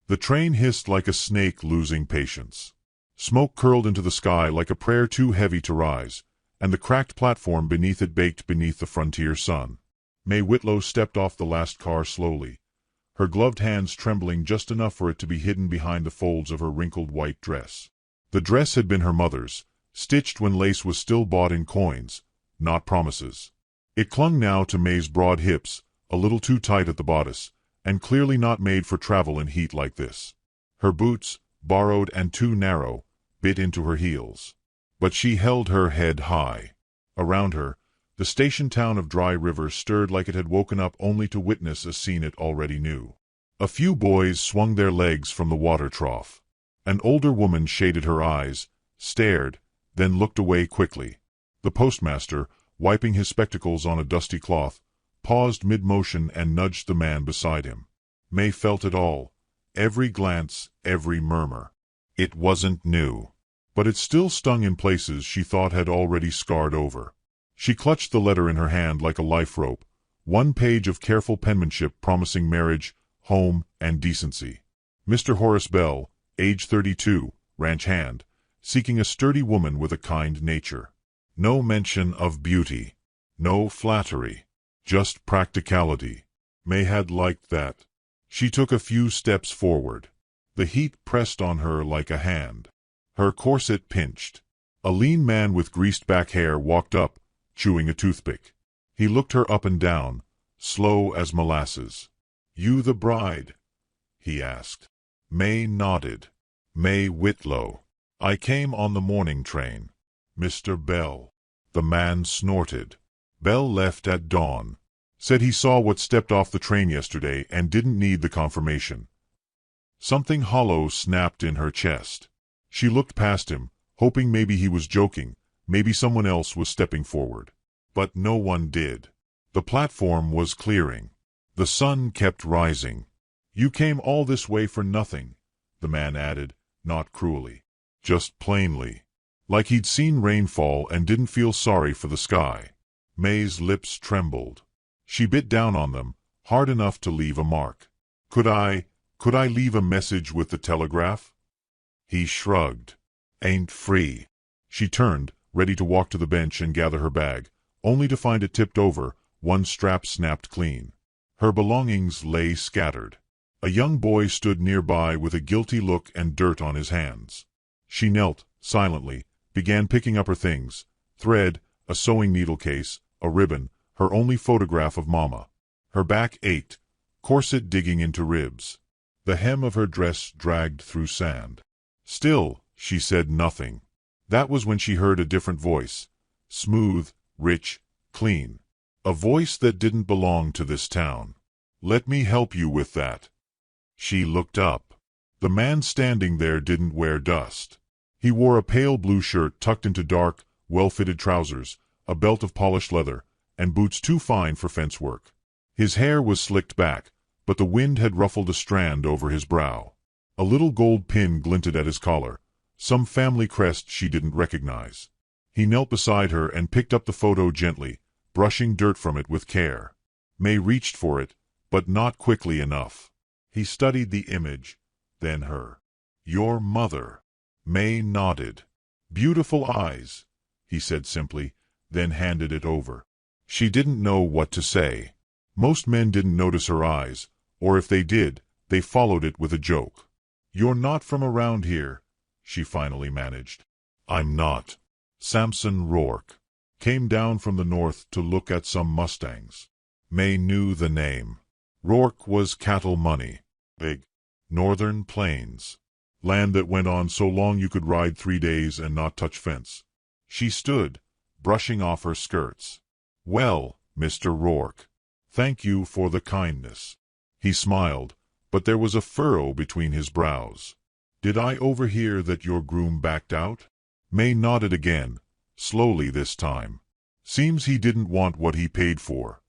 The train hissed like a snake losing patience. Smoke curled into the sky like a prayer too heavy to rise, and the cracked platform beneath it baked beneath the frontier sun. May Whitlow stepped off the last car slowly, her gloved hands trembling just enough for it to be hidden behind the folds of her wrinkled white dress. The dress had been her mother's, stitched when lace was still bought in coins, not promises. It clung now to May's broad hips, a little too tight at the bodice, and clearly not made for travel in heat like this. Her boots, borrowed and too narrow, bit into her heels. But she held her head high. Around her, the station town of Dry River stirred like it had woken up only to witness a scene it already knew. A few boys swung their legs from the water trough. An older woman shaded her eyes, stared, then looked away quickly. The postmaster, wiping his spectacles on a dusty cloth, paused mid-motion and nudged the man beside him. May felt it all, every glance, every murmur. It wasn't new, but it still stung in places she thought had already scarred over. She clutched the letter in her hand like a life rope, one page of careful penmanship promising marriage, home, and decency. Mr. Horace Bell, age 32, ranch hand, seeking a sturdy woman with a kind nature. No mention of beauty, no flattery, just practicality. May had liked that. She took a few steps forward. The heat pressed on her like a hand. Her corset pinched. A lean man with greased back hair walked up, chewing a toothpick. He looked her up and down, slow as molasses. "You the bride?" he asked. May nodded. "May Whitlow. I came on the morning train." "Mr. Bell." The man snorted. "Bell left at dawn. Said he saw what stepped off the train yesterday and didn't need the confirmation." Something hollow snapped in her chest. She looked past him, hoping maybe he was joking, maybe someone else was stepping forward. But no one did. The platform was clearing. The sun kept rising. "You came all this way for nothing," the man added, not cruelly. Just plainly. Like he'd seen rain fall and didn't feel sorry for the sky. May's lips trembled. She bit down on them, hard enough to leave a mark. Could I leave a message with the telegraph?" He shrugged. "Ain't free." She turned, ready to walk to the bench and gather her bag, only to find it tipped over, one strap snapped clean. Her belongings lay scattered. A young boy stood nearby with a guilty look and dirt on his hands. She knelt, silently, began picking up her things, thread, a sewing needle case, a ribbon, her only photograph of Mama. Her back ached, corset digging into ribs. The hem of her dress dragged through sand. Still, she said nothing. That was when she heard a different voice. Smooth, rich, clean. A voice that didn't belong to this town. "Let me help you with that." She looked up. The man standing there didn't wear dust. He wore a pale blue shirt tucked into dark, well-fitted trousers, a belt of polished leather, and boots too fine for fence work. His hair was slicked back, but the wind had ruffled a strand over his brow. A little gold pin glinted at his collar, some family crest she didn't recognize. He knelt beside her and picked up the photo gently, brushing dirt from it with care. May reached for it, but not quickly enough. He studied the image, then her. "Your mother." May nodded. "Beautiful eyes," he said simply, then handed it over. She didn't know what to say. Most men didn't notice her eyes, or if they did, they followed it with a joke. "You're not from around here," she finally managed. "I'm not." Samson Rourke. Came down from the north to look at some mustangs. May knew the name. Rourke was cattle money. Big. Northern Plains. Land that went on so long you could ride 3 days and not touch fence. She stood, brushing off her skirts. "Well, Mr. Rourke, thank you for the kindness." He smiled, but there was a furrow between his brows. "Did I overhear that your groom backed out?" May nodded again, slowly this time. "Seems he didn't want what he paid for."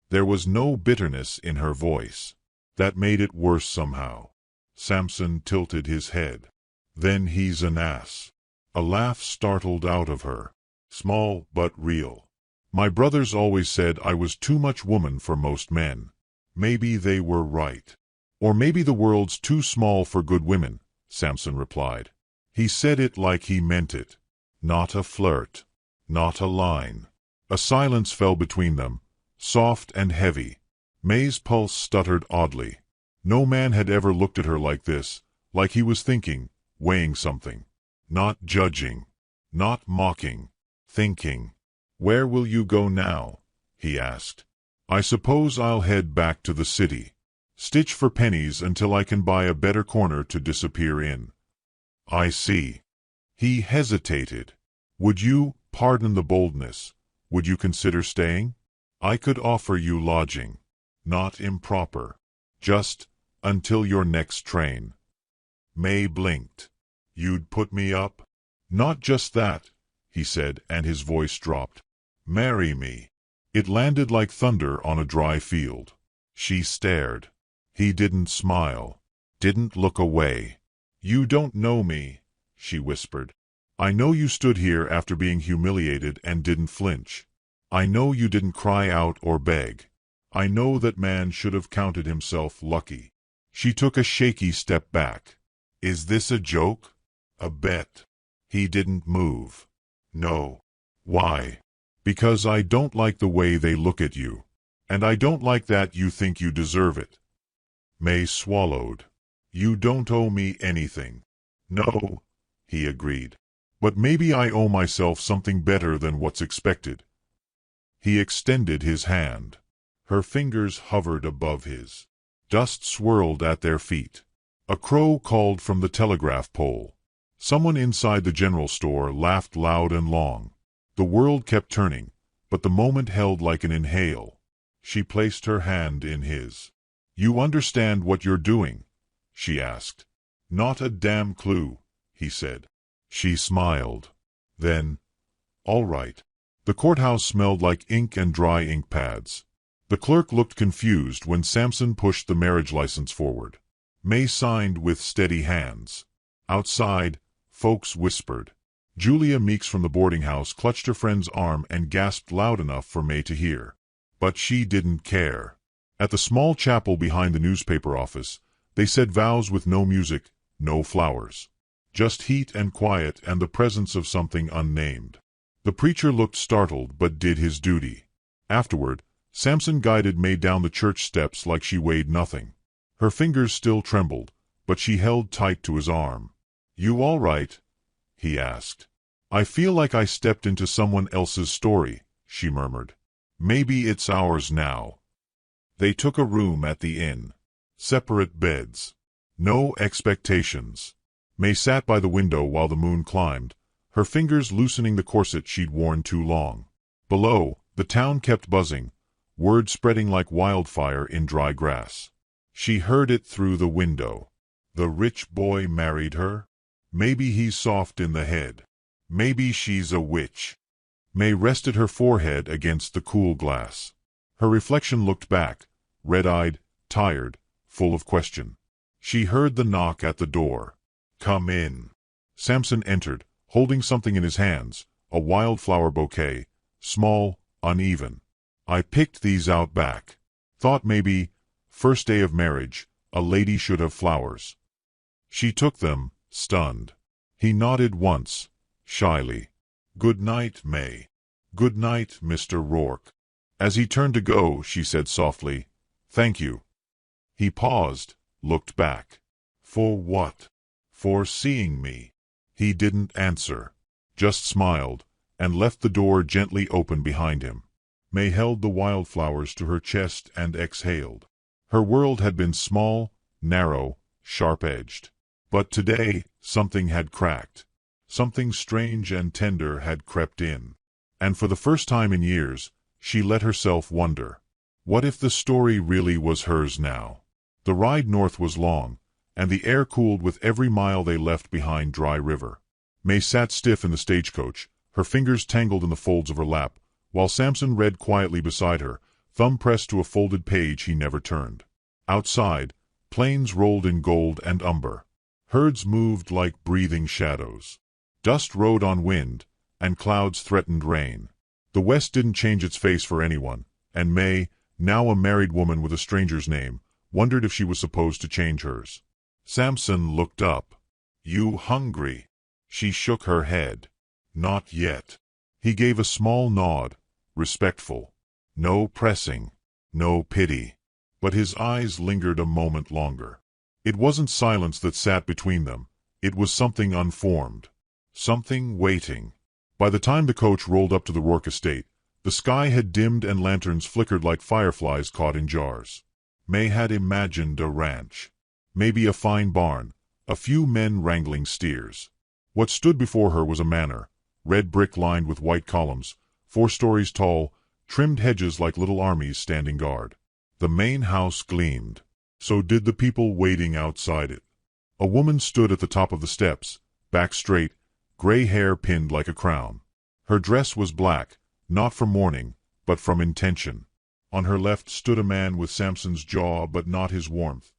There was no bitterness in her voice. That made it worse somehow. Samson tilted his head. "Then he's an ass." A laugh startled out of her. Small but real. "My brothers always said I was too much woman for most men. Maybe they were right." Or maybe the world's too small for good women, Samson replied. He said it like he meant it. Not a flirt. Not a line. A silence fell between them, soft and heavy. May's pulse stuttered oddly. No man had ever looked at her like this, like he was thinking, weighing something. Not judging. Not mocking. Thinking. "Where will you go now?" he asked. "I suppose I'll head back to the city. Stitch for pennies until I can buy a better corner to disappear in." "I see." He hesitated. "Would you, pardon the boldness, would you consider staying? I could offer you lodging. Not improper. Just until your next train." May blinked. "You'd put me up?" "Not just that," he said, and his voice dropped. "Marry me." It landed like thunder on a dry field. She stared. He didn't smile. Didn't look away. "You don't know me," she whispered. "I know you stood here after being humiliated and didn't flinch. I know you didn't cry out or beg. I know that man should have counted himself lucky." She took a shaky step back. "Is this a joke? A bet?" He didn't move. "No." "Why?" "Because I don't like the way they look at you. And I don't like that you think you deserve it." May swallowed. "You don't owe me anything." "No," he agreed. "But maybe I owe myself something better than what's expected." He extended his hand. Her fingers hovered above his. Dust swirled at their feet. A crow called from the telegraph pole. Someone inside the general store laughed loud and long. The world kept turning, but the moment held like an inhale. She placed her hand in his. "You understand what you're doing?" she asked. "Not a damn clue," he said. She smiled. Then, "All right." The courthouse smelled like ink and dry ink pads. The clerk looked confused when Samson pushed the marriage license forward. May signed with steady hands. Outside, folks whispered. Julia Meeks from the boarding house clutched her friend's arm and gasped loud enough for May to hear. But she didn't care. At the small chapel behind the newspaper office, they said vows with no music, no flowers. Just heat and quiet and the presence of something unnamed. The preacher looked startled but did his duty. Afterward, Samson guided May down the church steps like she weighed nothing. Her fingers still trembled, but she held tight to his arm. "You all right?" he asked. "I feel like I stepped into someone else's story," she murmured. "Maybe it's ours now." They took a room at the inn. Separate beds. No expectations. May sat by the window while the moon climbed, her fingers loosening the corset she'd worn too long. Below, the town kept buzzing, word spreading like wildfire in dry grass. She heard it through the window. The rich boy married her? Maybe he's soft in the head. Maybe she's a witch. May rested her forehead against the cool glass. Her reflection looked back, red-eyed, tired, full of question. She heard the knock at the door. "Come in." Samson entered, holding something in his hands, a wildflower bouquet, small, uneven. "I picked these out back. Thought maybe, first day of marriage, a lady should have flowers." She took them, stunned. He nodded once, shyly. "Good night, May." "Good night, Mr. Rourke." As he turned to go, she said softly, "Thank you." He paused, looked back. "For what?" "For seeing me." He didn't answer, just smiled, and left the door gently open behind him. May held the wildflowers to her chest and exhaled. Her world had been small, narrow, sharp-edged. But today, something had cracked. Something strange and tender had crept in. And for the first time in years, she let herself wonder. What if the story really was hers now? The ride north was long, and the air cooled with every mile they left behind Dry River. May sat stiff in the stagecoach, her fingers tangled in the folds of her lap, while Samson read quietly beside her, thumb pressed to a folded page he never turned. Outside, plains rolled in gold and umber. Herds moved like breathing shadows. Dust rode on wind, and clouds threatened rain. The West didn't change its face for anyone, and May, now a married woman with a stranger's name, wondered if she was supposed to change hers. Samson looked up. "You hungry?" She shook her head. "Not yet." He gave a small nod, respectful. No pressing, no pity. But his eyes lingered a moment longer. It wasn't silence that sat between them. It was something unformed. Something waiting. By the time the coach rolled up to the Rourke estate, the sky had dimmed and lanterns flickered like fireflies caught in jars. May had imagined a ranch. Maybe a fine barn, a few men wrangling steers. What stood before her was a manor, red brick lined with white columns, 4 stories tall, trimmed hedges like little armies standing guard. The main house gleamed. So did the people waiting outside it. A woman stood at the top of the steps, back straight, gray hair pinned like a crown. Her dress was black, not from mourning, but from intention. On her left stood a man with Samson's jaw but not his warmth.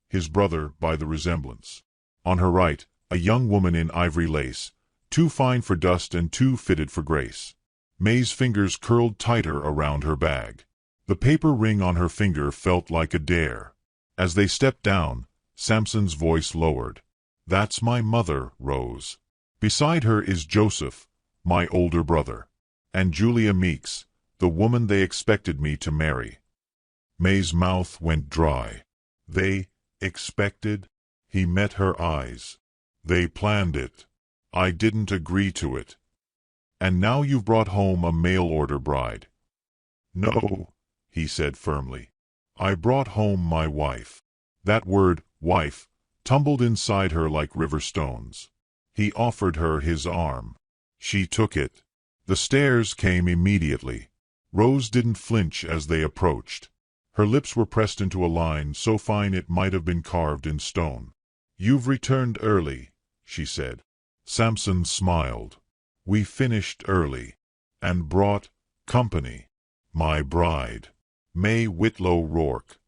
His brother by the resemblance. On her right, a young woman in ivory lace, too fine for dust and too fitted for grace. May's fingers curled tighter around her bag. The paper ring on her finger felt like a dare. As they stepped down, Samson's voice lowered. "That's my mother, Rose. Beside her is Joseph, my older brother. And Julia Meeks, the woman they expected me to marry." May's mouth went dry. "They expected?" He met her eyes. "They planned it. I didn't agree to it. And now you've brought home a mail-order bride." "No," he said firmly. "I brought home my wife." That word, wife, tumbled inside her like river stones. He offered her his arm. She took it. The stares came immediately. Rose didn't flinch as they approached. Her lips were pressed into a line so fine it might have been carved in stone. "You've returned early," she said. Samson smiled. "We finished early. And brought company. My bride. May Whitlow Rourke."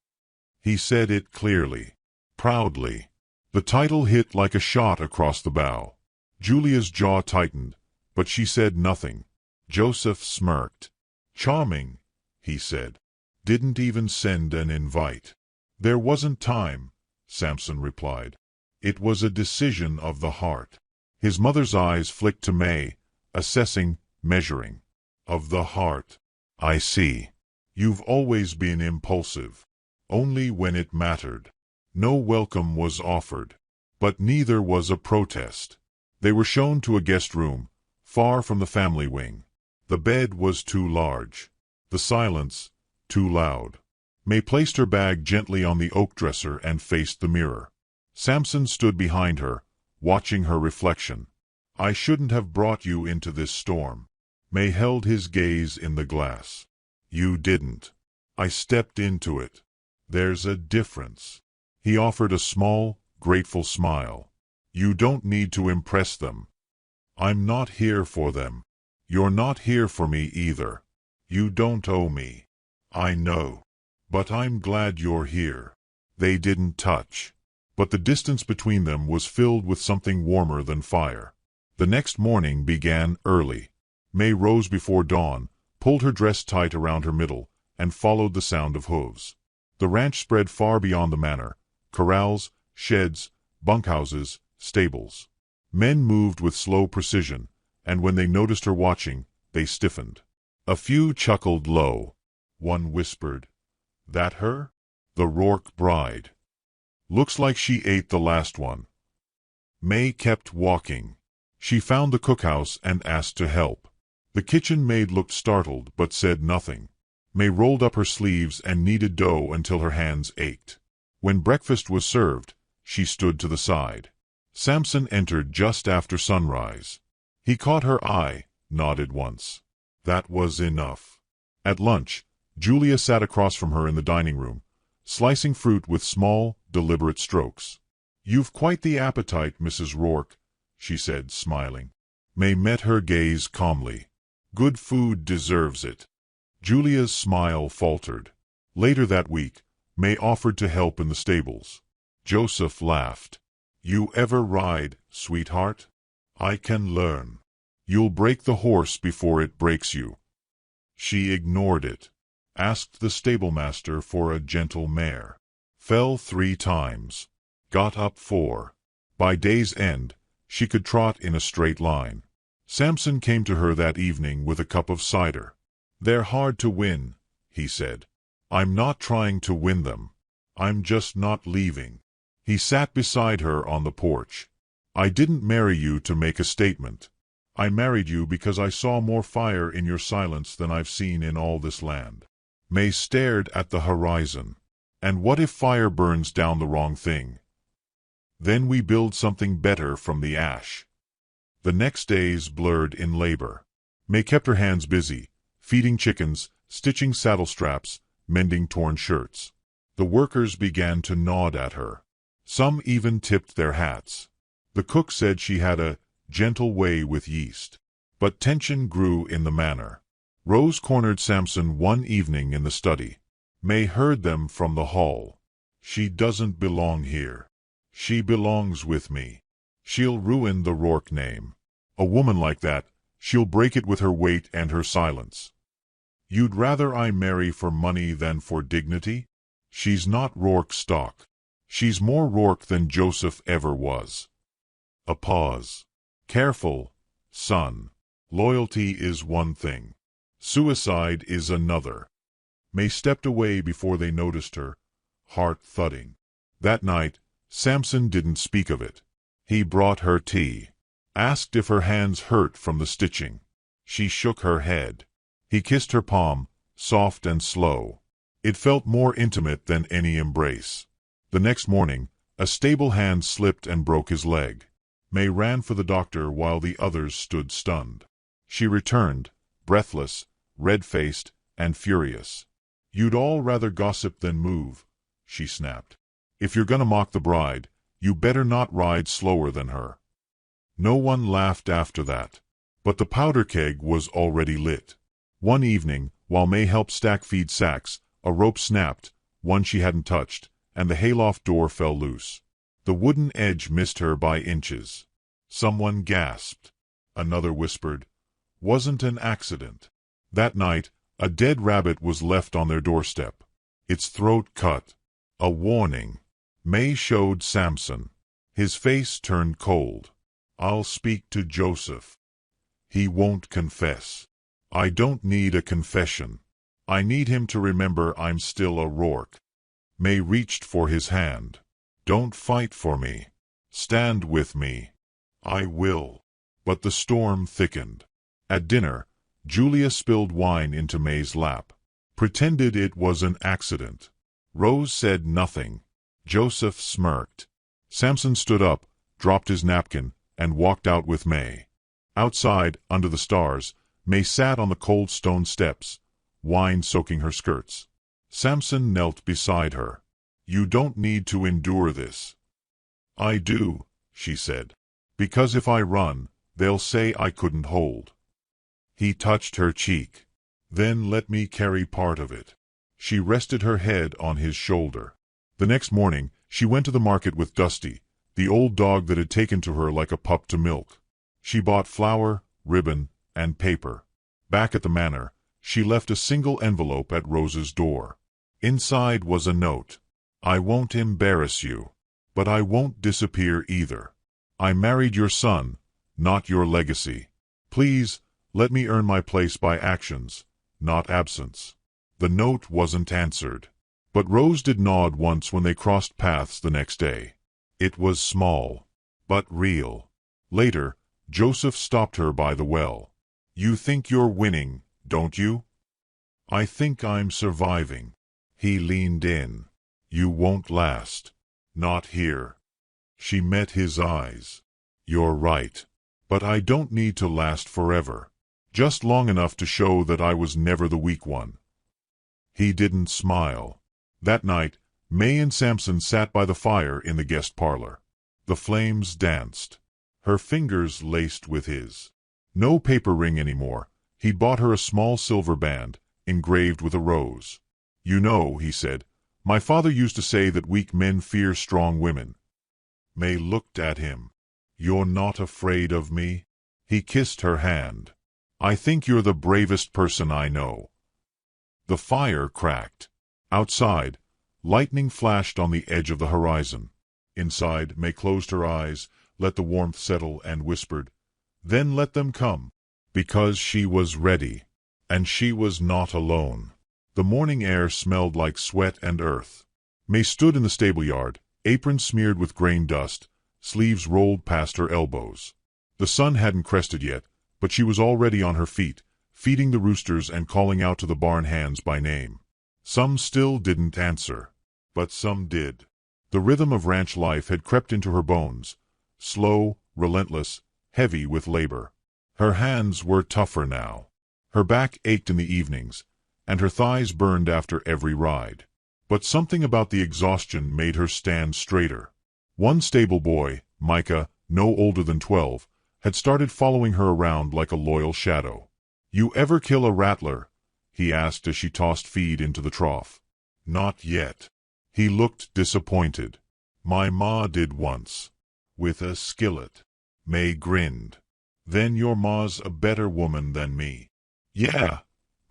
He said it clearly, proudly. The title hit like a shot across the bow. Julia's jaw tightened, but she said nothing. Joseph smirked. "Charming," he said. "Didn't even send an invite." "There wasn't time," Samson replied. "It was a decision of the heart." His mother's eyes flicked to May, assessing, measuring. "Of the heart. I see. You've always been impulsive. Only when it mattered. No welcome was offered. But neither was a protest." They were shown to a guest room, far from the family wing. The bed was too large. The silence, too loud. May placed her bag gently on the oak dresser and faced the mirror. Samson stood behind her, watching her reflection. "I shouldn't have brought you into this storm." May held his gaze in the glass. "You didn't. I stepped into it. There's a difference." He offered a small, grateful smile. "You don't need to impress them. I'm not here for them. You're not here for me either. You don't owe me. I know. But I'm glad you're here." They didn't touch. But the distance between them was filled with something warmer than fire. The next morning began early. May rose before dawn, pulled her dress tight around her middle, and followed the sound of hooves. The ranch spread far beyond the manor. Corrals, sheds, bunkhouses, stables. Men moved with slow precision, and when they noticed her watching, they stiffened. A few chuckled low. One whispered, "That her? The Rourke bride. Looks like she ate the last one." May kept walking. She found the cookhouse and asked to help. The kitchen maid looked startled but said nothing. May rolled up her sleeves and kneaded dough until her hands ached. When breakfast was served, she stood to the side. Samson entered just after sunrise. He caught her eye, nodded once. That was enough. At lunch, Julia sat across from her in the dining room, slicing fruit with small, deliberate strokes. "You've quite the appetite, Mrs. Rourke," she said, smiling. May met her gaze calmly. "Good food deserves it." Julia's smile faltered. Later that week, May offered to help in the stables. Joseph laughed. "You ever ride, sweetheart? I can learn. You'll break the horse before it breaks you." She ignored it. Asked the stablemaster for a gentle mare. Fell 3 times. Got up 4. By day's end, she could trot in a straight line. Samson came to her that evening with a cup of cider. "They're hard to win," he said. "I'm not trying to win them. I'm just not leaving." He sat beside her on the porch. "I didn't marry you to make a statement. I married you because I saw more fire in your silence than I've seen in all this land." May stared at the horizon. "And what if fire burns down the wrong thing? Then we build something better from the ash." The next days blurred in labor. May kept her hands busy, feeding chickens, stitching saddle straps, mending torn shirts. The workers began to nod at her. Some even tipped their hats. The cook said she had a gentle way with yeast. But tension grew in the manor. Rose cornered Samson one evening in the study. May heard them from the hall. "She doesn't belong here. She belongs with me. She'll ruin the Rourke name. A woman like that, she'll break it with her weight and her silence. You'd rather I marry for money than for dignity? She's not Rourke stock. She's more Rourke than Joseph ever was." A pause. "Careful, son. Loyalty is one thing. Suicide is another." May stepped away before they noticed her, heart thudding. That night, Samson didn't speak of it. He brought her tea. Asked if her hands hurt from the stitching. She shook her head. He kissed her palm, soft and slow. It felt more intimate than any embrace. The next morning, a stable hand slipped and broke his leg. May ran for the doctor while the others stood stunned. She returned, breathless, red-faced, and furious. "You'd all rather gossip than move," she snapped. "If you're gonna mock the bride, you better not ride slower than her." No one laughed after that. But the powder keg was already lit. One evening, while May helped stack feed sacks, a rope snapped, one she hadn't touched, and the hayloft door fell loose. The wooden edge missed her by inches. Someone gasped. Another whispered, "Wasn't an accident." That night, a dead rabbit was left on their doorstep. Its throat cut. A warning. May showed Samson. His face turned cold. "I'll speak to Joseph. He won't confess. I don't need a confession. I need him to remember I'm still a Rourke." May reached for his hand. "Don't fight for me. Stand with me." "I will." But the storm thickened. At dinner, Julia spilled wine into May's lap. Pretended it was an accident. Rose said nothing. Joseph smirked. Samson stood up, dropped his napkin, and walked out with May. Outside, under the stars, May sat on the cold stone steps, wine soaking her skirts. Samson knelt beside her. "You don't need to endure this." "I do," she said. "Because if I run, they'll say I couldn't hold." He touched her cheek. "Then let me carry part of it." She rested her head on his shoulder. The next morning, she went to the market with Dusty, the old dog that had taken to her like a pup to milk. She bought flour, ribbon, and paper. Back at the manor, she left a single envelope at Rose's door. Inside was a note. "I won't embarrass you. But I won't disappear either. I married your son, not your legacy. Please, let me earn my place by actions, not absence." The note wasn't answered. But Rose did nod once when they crossed paths the next day. It was small, but real. Later, Joseph stopped her by the well. "You think you're winning, don't you?" "I think I'm surviving." He leaned in. "You won't last. Not here." She met his eyes. "You're right. But I don't need to last forever. Just long enough to show that I was never the weak one." He didn't smile. That night, May and Samson sat by the fire in the guest parlor. The flames danced. Her fingers laced with his. No paper ring anymore. He'd bought her a small silver band, engraved with a rose. "You know," he said, "my father used to say that weak men fear strong women." May looked at him. "You're not afraid of me?" He kissed her hand. "I think you're the bravest person I know." The fire cracked. Outside, Lightning flashed on the edge of the horizon. Inside, May closed her eyes, let the warmth settle, and whispered, "Then let them come." Because she was ready. And she was not alone. The morning air smelled like sweat and earth. May stood in the stable yard, apron smeared with grain dust, sleeves rolled past her elbows. The sun hadn't crested yet, but she was already on her feet, feeding the roosters and calling out to the barn hands by name. Some still didn't answer, but some did. The rhythm of ranch life had crept into her bones, slow, relentless, heavy with labor. Her hands were tougher now. Her back ached in the evenings, and her thighs burned after every ride. But something about the exhaustion made her stand straighter. One stable boy, Micah, no older than 12, had started following her around like a loyal shadow. "You ever kill a rattler?" he asked as she tossed feed into the trough. "Not yet." He looked disappointed. "My ma did once. With a skillet." May grinned. "Then your ma's a better woman than me." "Yeah,"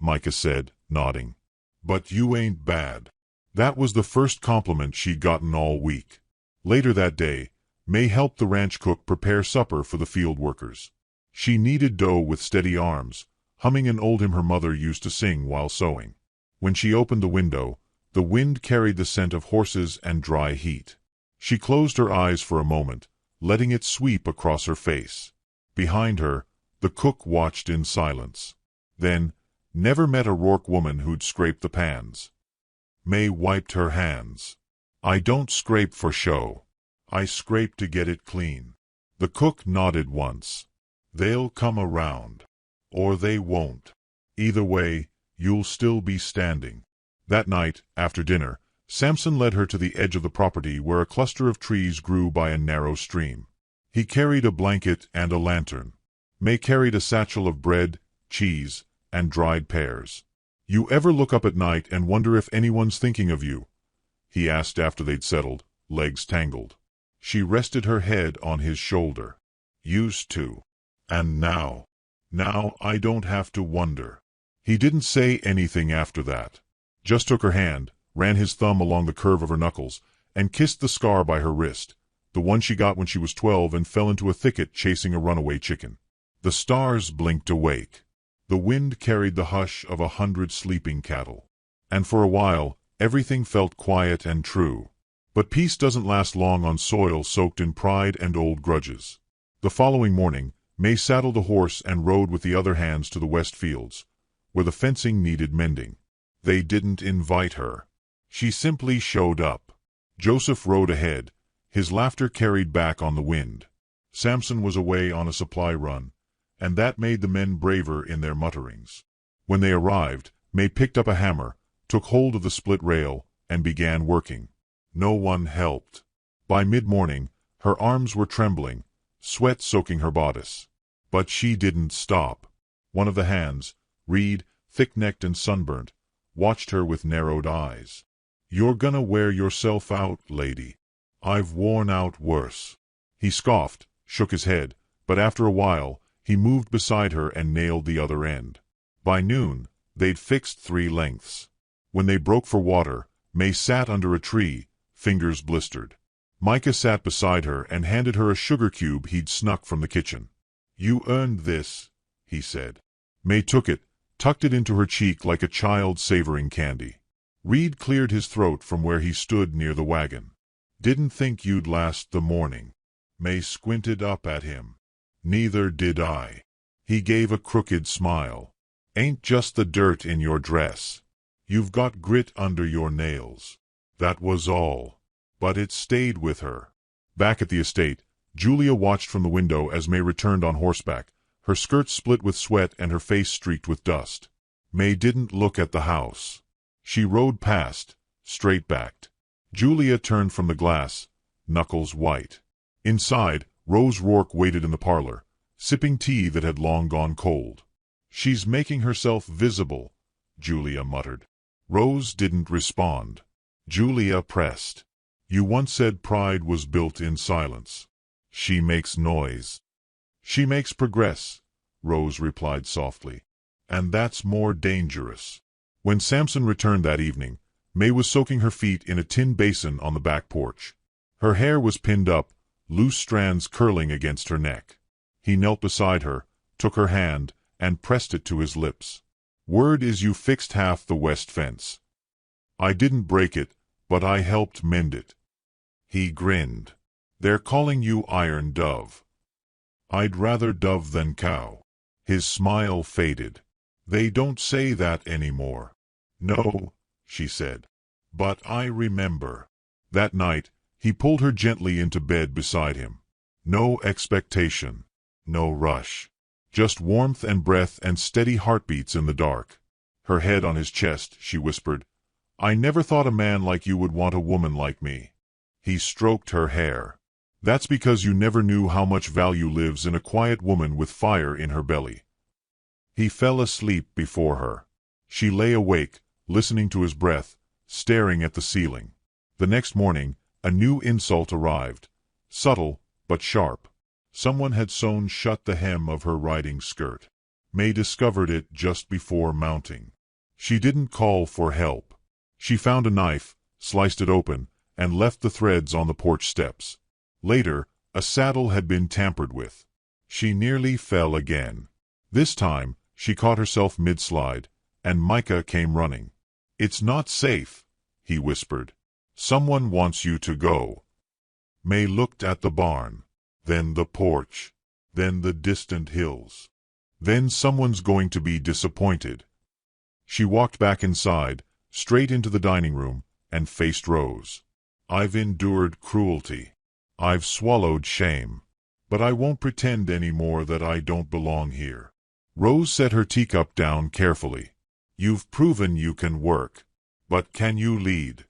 Micah said, nodding. "But you ain't bad." That was the first compliment she'd gotten all week. Later that day, May helped the ranch cook prepare supper for the field workers. She kneaded dough with steady arms, humming an old hymn her mother used to sing while sewing. When she opened the window, the wind carried the scent of horses and dry heat. She closed her eyes for a moment, letting it sweep across her face. Behind her, the cook watched in silence. Then, never met a Rourke woman who'd scrape the pans. May wiped her hands. "I don't scrape for show. I scrape to get it clean." The cook nodded once. "They'll come around. Or they won't. Either way, you'll still be standing." That night, after dinner, Samson led her to the edge of the property where a cluster of trees grew by a narrow stream. He carried a blanket and a lantern. May carried a satchel of bread, cheese, and dried pears. "You ever look up at night and wonder if anyone's thinking of you?" he asked after they'd settled, legs tangled. She rested her head on his shoulder. "Used to. And now I don't have to wonder." He didn't say anything after that. Just took her hand, ran his thumb along the curve of her knuckles, and kissed the scar by her wrist, the one she got when she was 12 and fell into a thicket chasing a runaway chicken. The stars blinked awake. The wind carried the hush of 100 sleeping cattle. And for a while, everything felt quiet and true. But peace doesn't last long on soil soaked in pride and old grudges. The following morning, May saddled a horse and rode with the other hands to the west fields, where the fencing needed mending. They didn't invite her. She simply showed up. Joseph rode ahead, his laughter carried back on the wind. Samson was away on a supply run, and that made the men braver in their mutterings. When they arrived, May picked up a hammer, took hold of the split rail, and began working. No one helped. By mid-morning, her arms were trembling, sweat soaking her bodice. But she didn't stop. One of the hands, Reed, thick-necked and sunburnt, watched her with narrowed eyes. "You're gonna wear yourself out, lady. I've worn out worse." He scoffed, shook his head, but after a while, he moved beside her and nailed the other end. By noon, they'd fixed 3 lengths. When they broke for water, May sat under a tree, fingers blistered. Micah sat beside her and handed her a sugar cube he'd snuck from the kitchen. "You earned this," he said. May took it, tucked it into her cheek like a child savoring candy. Reed cleared his throat from where he stood near the wagon. "Didn't think you'd last the morning." May squinted up at him. "Neither did I." He gave a crooked smile. "Ain't just the dirt in your dress. You've got grit under your nails." That was all. But it stayed with her. Back at the estate, Julia watched from the window as May returned on horseback, her skirt split with sweat and her face streaked with dust. May didn't look at the house. She rode past, straight-backed. Julia turned from the glass, knuckles white. Inside, Rose Rourke waited in the parlor, sipping tea that had long gone cold. "She's making herself visible," Julia muttered. Rose didn't respond. Julia pressed. "You once said pride was built in silence." "She makes noise." "She makes progress," Rose replied softly. "And that's more dangerous." When Samson returned that evening, May was soaking her feet in a tin basin on the back porch. Her hair was pinned up, loose strands curling against her neck. He knelt beside her, took her hand, and pressed it to his lips. "Word is you fixed half the west fence. I didn't break it, but I helped mend it." He grinned. "They're calling you Iron Dove." "I'd rather dove than cow." His smile faded. "They don't say that anymore." "No," she said. "But I remember." That night, he pulled her gently into bed beside him. No expectation. No rush. Just warmth and breath and steady heartbeats in the dark. Her head on his chest, she whispered, "I never thought a man like you would want a woman like me." He stroked her hair. "That's because you never knew how much value lives in a quiet woman with fire in her belly." He fell asleep before her. She lay awake, listening to his breath, staring at the ceiling. The next morning, a new insult arrived. Subtle, but sharp. Someone had sewn shut the hem of her riding skirt. May discovered it just before mounting. She didn't call for help. She found a knife, sliced it open, and left the threads on the porch steps. Later, a saddle had been tampered with. She nearly fell again. This time, she caught herself mid-slide, and Micah came running. "It's not safe," he whispered. "Someone wants you to go." May looked at the barn, then the porch, then the distant hills. Then someone's going to be disappointed. She walked back inside, straight into the dining room, and faced Rose. "I've endured cruelty. I've swallowed shame. But I won't pretend any more that I don't belong here." Rose set her teacup down carefully. "You've proven you can work. But can you lead?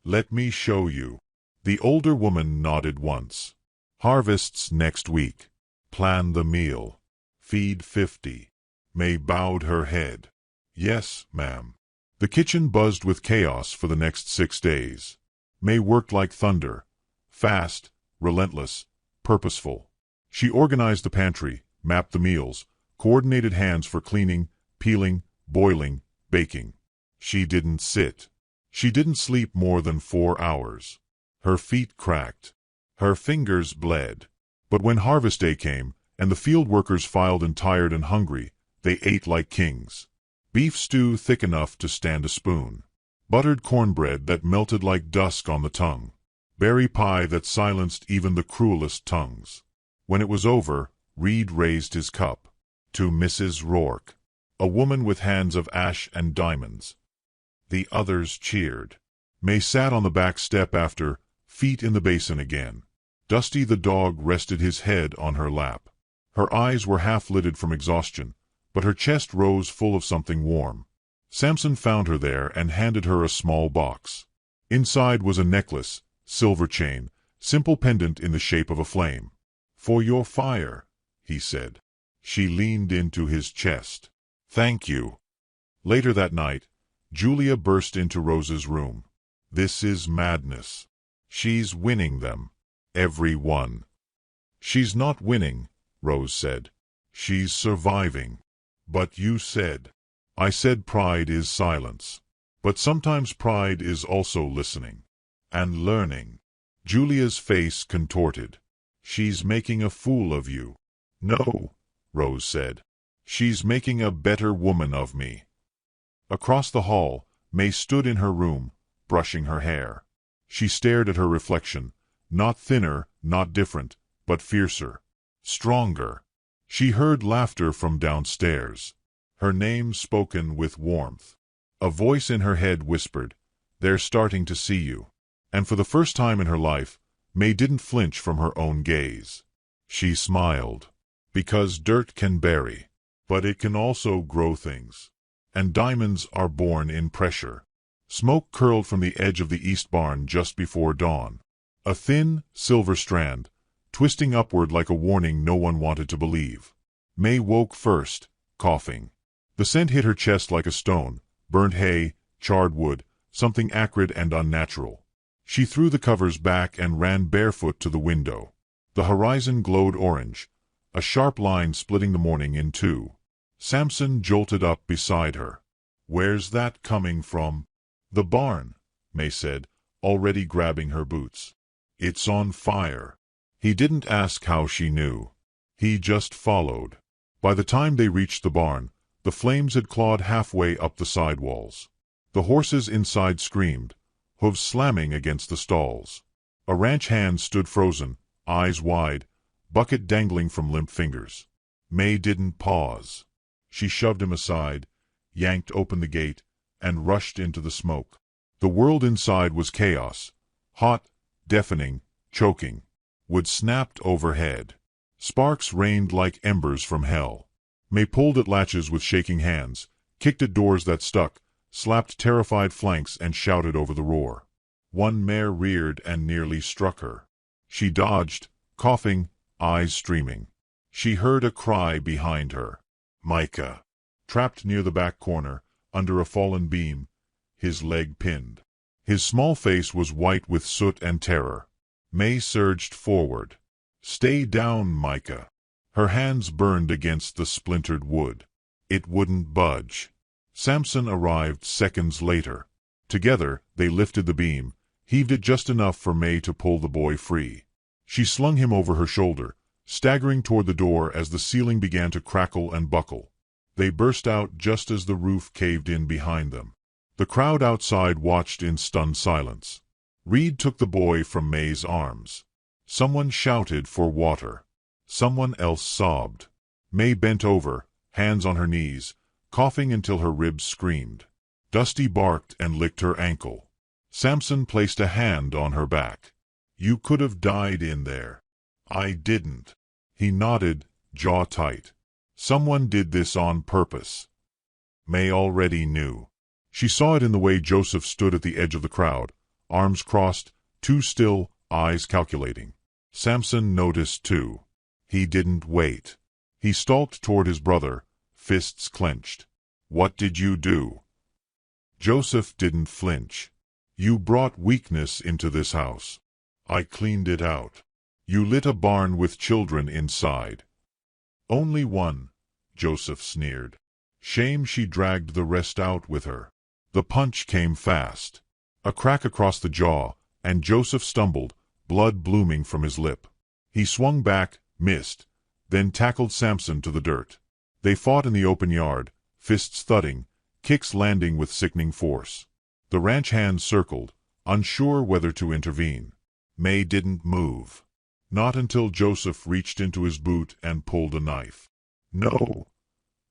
Let me show you." The older woman nodded once. "Harvests next week. Plan the meal. Feed 50. May bowed her head. "Yes, ma'am." The kitchen buzzed with chaos for the next 6 days. May worked like thunder. Fast, relentless, purposeful. She organized the pantry, mapped the meals, coordinated hands for cleaning, peeling, boiling, baking. She didn't sit. She didn't sleep more than 4 hours. Her feet cracked. Her fingers bled. But when harvest day came, and the field workers filed in tired and hungry, they ate like kings. Beef stew thick enough to stand a spoon. Buttered cornbread that melted like dusk on the tongue. Berry pie that silenced even the cruelest tongues. When it was over, Reed raised his cup. To Mrs. Rourke, a woman with hands of ash and diamonds. The others cheered. May sat on the back step after, feet in the basin again. Dusty the dog rested his head on her lap. Her eyes were half-lidded from exhaustion, but her chest rose full of something warm. Samson found her there and handed her a small box. Inside was a necklace, silver chain, simple pendant in the shape of a flame. "For your fire," he said. She leaned into his chest. "Thank you." Later that night, Julia burst into Rose's room. "This is madness. She's winning them. Every one." "She's not winning," Rose said. "She's surviving." "But you said." "I said pride is silence. But sometimes pride is also listening. And learning." Julia's face contorted. "She's making a fool of you." "No," Rose said. "She's making a better woman of me." Across the hall, May stood in her room, brushing her hair. She stared at her reflection, not thinner, not different, but fiercer. Stronger. She heard laughter from downstairs. Her name spoken with warmth. A voice in her head whispered, "They're starting to see you." And for the first time in her life, May didn't flinch from her own gaze. She smiled. Because dirt can bury, but it can also grow things. And diamonds are born in pressure. Smoke curled from the edge of the east barn just before dawn. A thin, silver strand, twisting upward like a warning no one wanted to believe. May woke first, coughing. The scent hit her chest like a stone, burnt hay, charred wood, something acrid and unnatural. She threw the covers back and ran barefoot to the window. The horizon glowed orange, a sharp line splitting the morning in two. Samson jolted up beside her. "Where's that coming from?" "The barn," May said, already grabbing her boots. "It's on fire." He didn't ask how she knew. He just followed. By the time they reached the barn, the flames had clawed halfway up the sidewalls. The horses inside screamed, hooves slamming against the stalls. A ranch hand stood frozen, eyes wide, bucket dangling from limp fingers. May didn't pause. She shoved him aside, yanked open the gate, and rushed into the smoke. The world inside was chaos, hot, deafening, choking. Wood snapped overhead. Sparks rained like embers from hell. May pulled at latches with shaking hands, kicked at doors that stuck, slapped terrified flanks and shouted over the roar. One mare reared and nearly struck her. She dodged, coughing, eyes streaming. She heard a cry behind her. Micah, trapped near the back corner, under a fallen beam, his leg pinned. His small face was white with soot and terror. May surged forward. "Stay down, Micah." Her hands burned against the splintered wood. It wouldn't budge. Samson arrived seconds later. Together, they lifted the beam, heaved it just enough for May to pull the boy free. She slung him over her shoulder, staggering toward the door as the ceiling began to crackle and buckle. They burst out just as the roof caved in behind them. The crowd outside watched in stunned silence. Reed took the boy from May's arms. Someone shouted for water. Someone else sobbed. May bent over, hands on her knees, coughing until her ribs screamed. Dusty barked and licked her ankle. Samson placed a hand on her back. "You could have died in there." "I didn't." He nodded, jaw tight. "Someone did this on purpose." May already knew. She saw it in the way Joseph stood at the edge of the crowd, arms crossed, too still, eyes calculating. Samson noticed too. He didn't wait. He stalked toward his brother, fists clenched. "What did you do?" Joseph didn't flinch. "You brought weakness into this house." "I cleaned it out." "You lit a barn with children inside." "Only one," Joseph sneered. Shame she dragged the rest out with her. The punch came fast. A crack across the jaw, and Joseph stumbled, blood blooming from his lip. He swung back, missed, then tackled Samson to the dirt. They fought in the open yard, fists thudding, kicks landing with sickening force. The ranch hands circled, unsure whether to intervene. May didn't move. Not until Joseph reached into his boot and pulled a knife. "No!"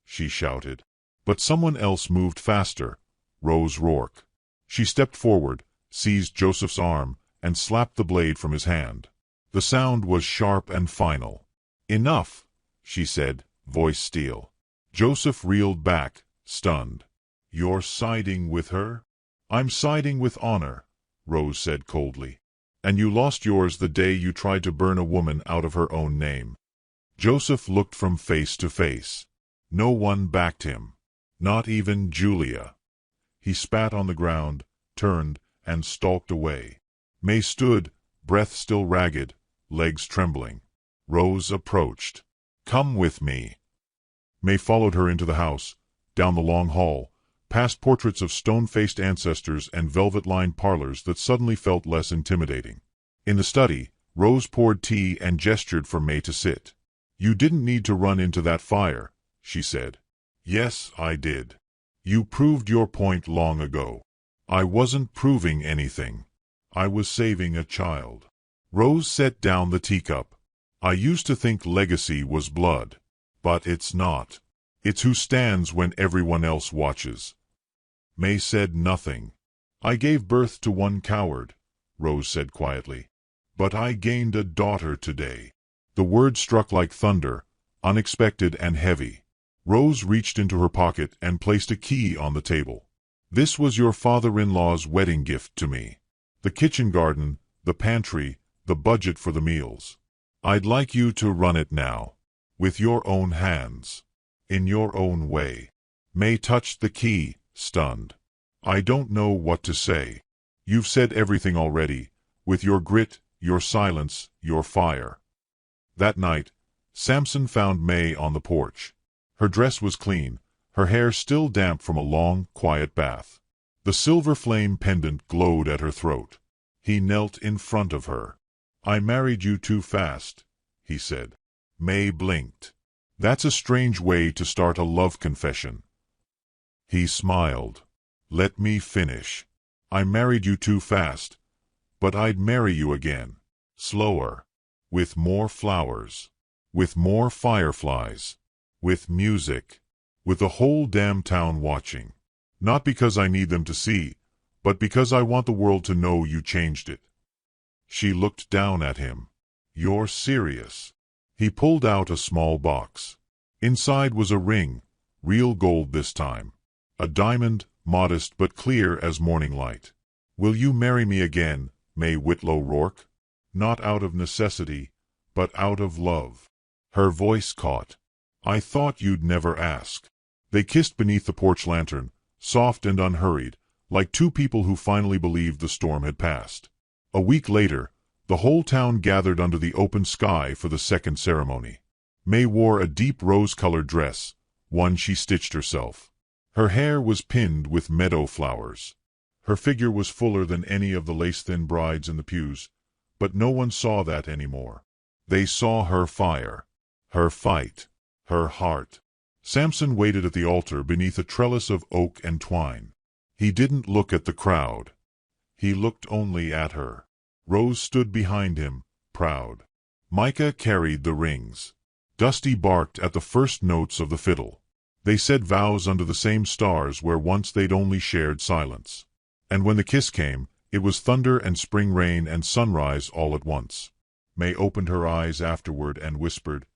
she shouted. But someone else moved faster, Rose Rourke. She stepped forward, seized Joseph's arm, and slapped the blade from his hand. The sound was sharp and final. "Enough," she said, voice steel. Joseph reeled back, stunned. "You're siding with her?" "I'm siding with honor," Rose said coldly. "And you lost yours the day you tried to burn a woman out of her own name." Joseph looked from face to face. No one backed him. Not even Julia. He spat on the ground, turned, and stalked away. May stood, breath still ragged, legs trembling. Rose approached. "Come with me." May followed her into the house, down the long hall, past portraits of stone-faced ancestors and velvet-lined parlors that suddenly felt less intimidating. In the study, Rose poured tea and gestured for May to sit. "You didn't need to run into that fire," she said. "Yes, I did. You proved your point long ago." "I wasn't proving anything. I was saving a child." Rose set down the teacup. "I used to think legacy was blood. But it's not. It's who stands when everyone else watches." May said nothing. "I gave birth to one coward," Rose said quietly. "But I gained a daughter today." The word struck like thunder, unexpected and heavy. Rose reached into her pocket and placed a key on the table. "This was your father-in-law's wedding gift to me. The kitchen garden, the pantry, the budget for the meals. I'd like you to run it now. With your own hands. In your own way." May touched the key, stunned. "I don't know what to say. You've said everything already, with your grit, your silence, your fire." That night, Samson found May on the porch. Her dress was clean, her hair still damp from a long, quiet bath. The silver flame pendant glowed at her throat. He knelt in front of her. "I married you too fast," he said. May blinked. "That's a strange way to start a love confession." He smiled. "Let me finish. I married you too fast, but I'd marry you again. Slower. With more flowers. With more fireflies. With music. With the whole damn town watching. Not because I need them to see, but because I want the world to know you changed it." She looked down at him. "You're serious." He pulled out a small box. Inside was a ring, real gold this time. A diamond, modest but clear as morning light. "Will you marry me again, May Whitlow Rourke? Not out of necessity, but out of love." Her voice caught. "I thought you'd never ask." They kissed beneath the porch lantern, soft and unhurried, like two people who finally believed the storm had passed. A week later, the whole town gathered under the open sky for the second ceremony. May wore a deep rose-colored dress, one she stitched herself. Her hair was pinned with meadow flowers. Her figure was fuller than any of the lace-thin brides in the pews, but no one saw that anymore. They saw her fire, her fight, her heart. Samson waited at the altar beneath a trellis of oak and twine. He didn't look at the crowd. He looked only at her. Rose stood behind him, proud. Micah carried the rings. Dusty barked at the first notes of the fiddle. They said vows under the same stars where once they'd only shared silence. And when the kiss came, it was thunder and spring rain and sunrise all at once. May opened her eyes afterward and whispered,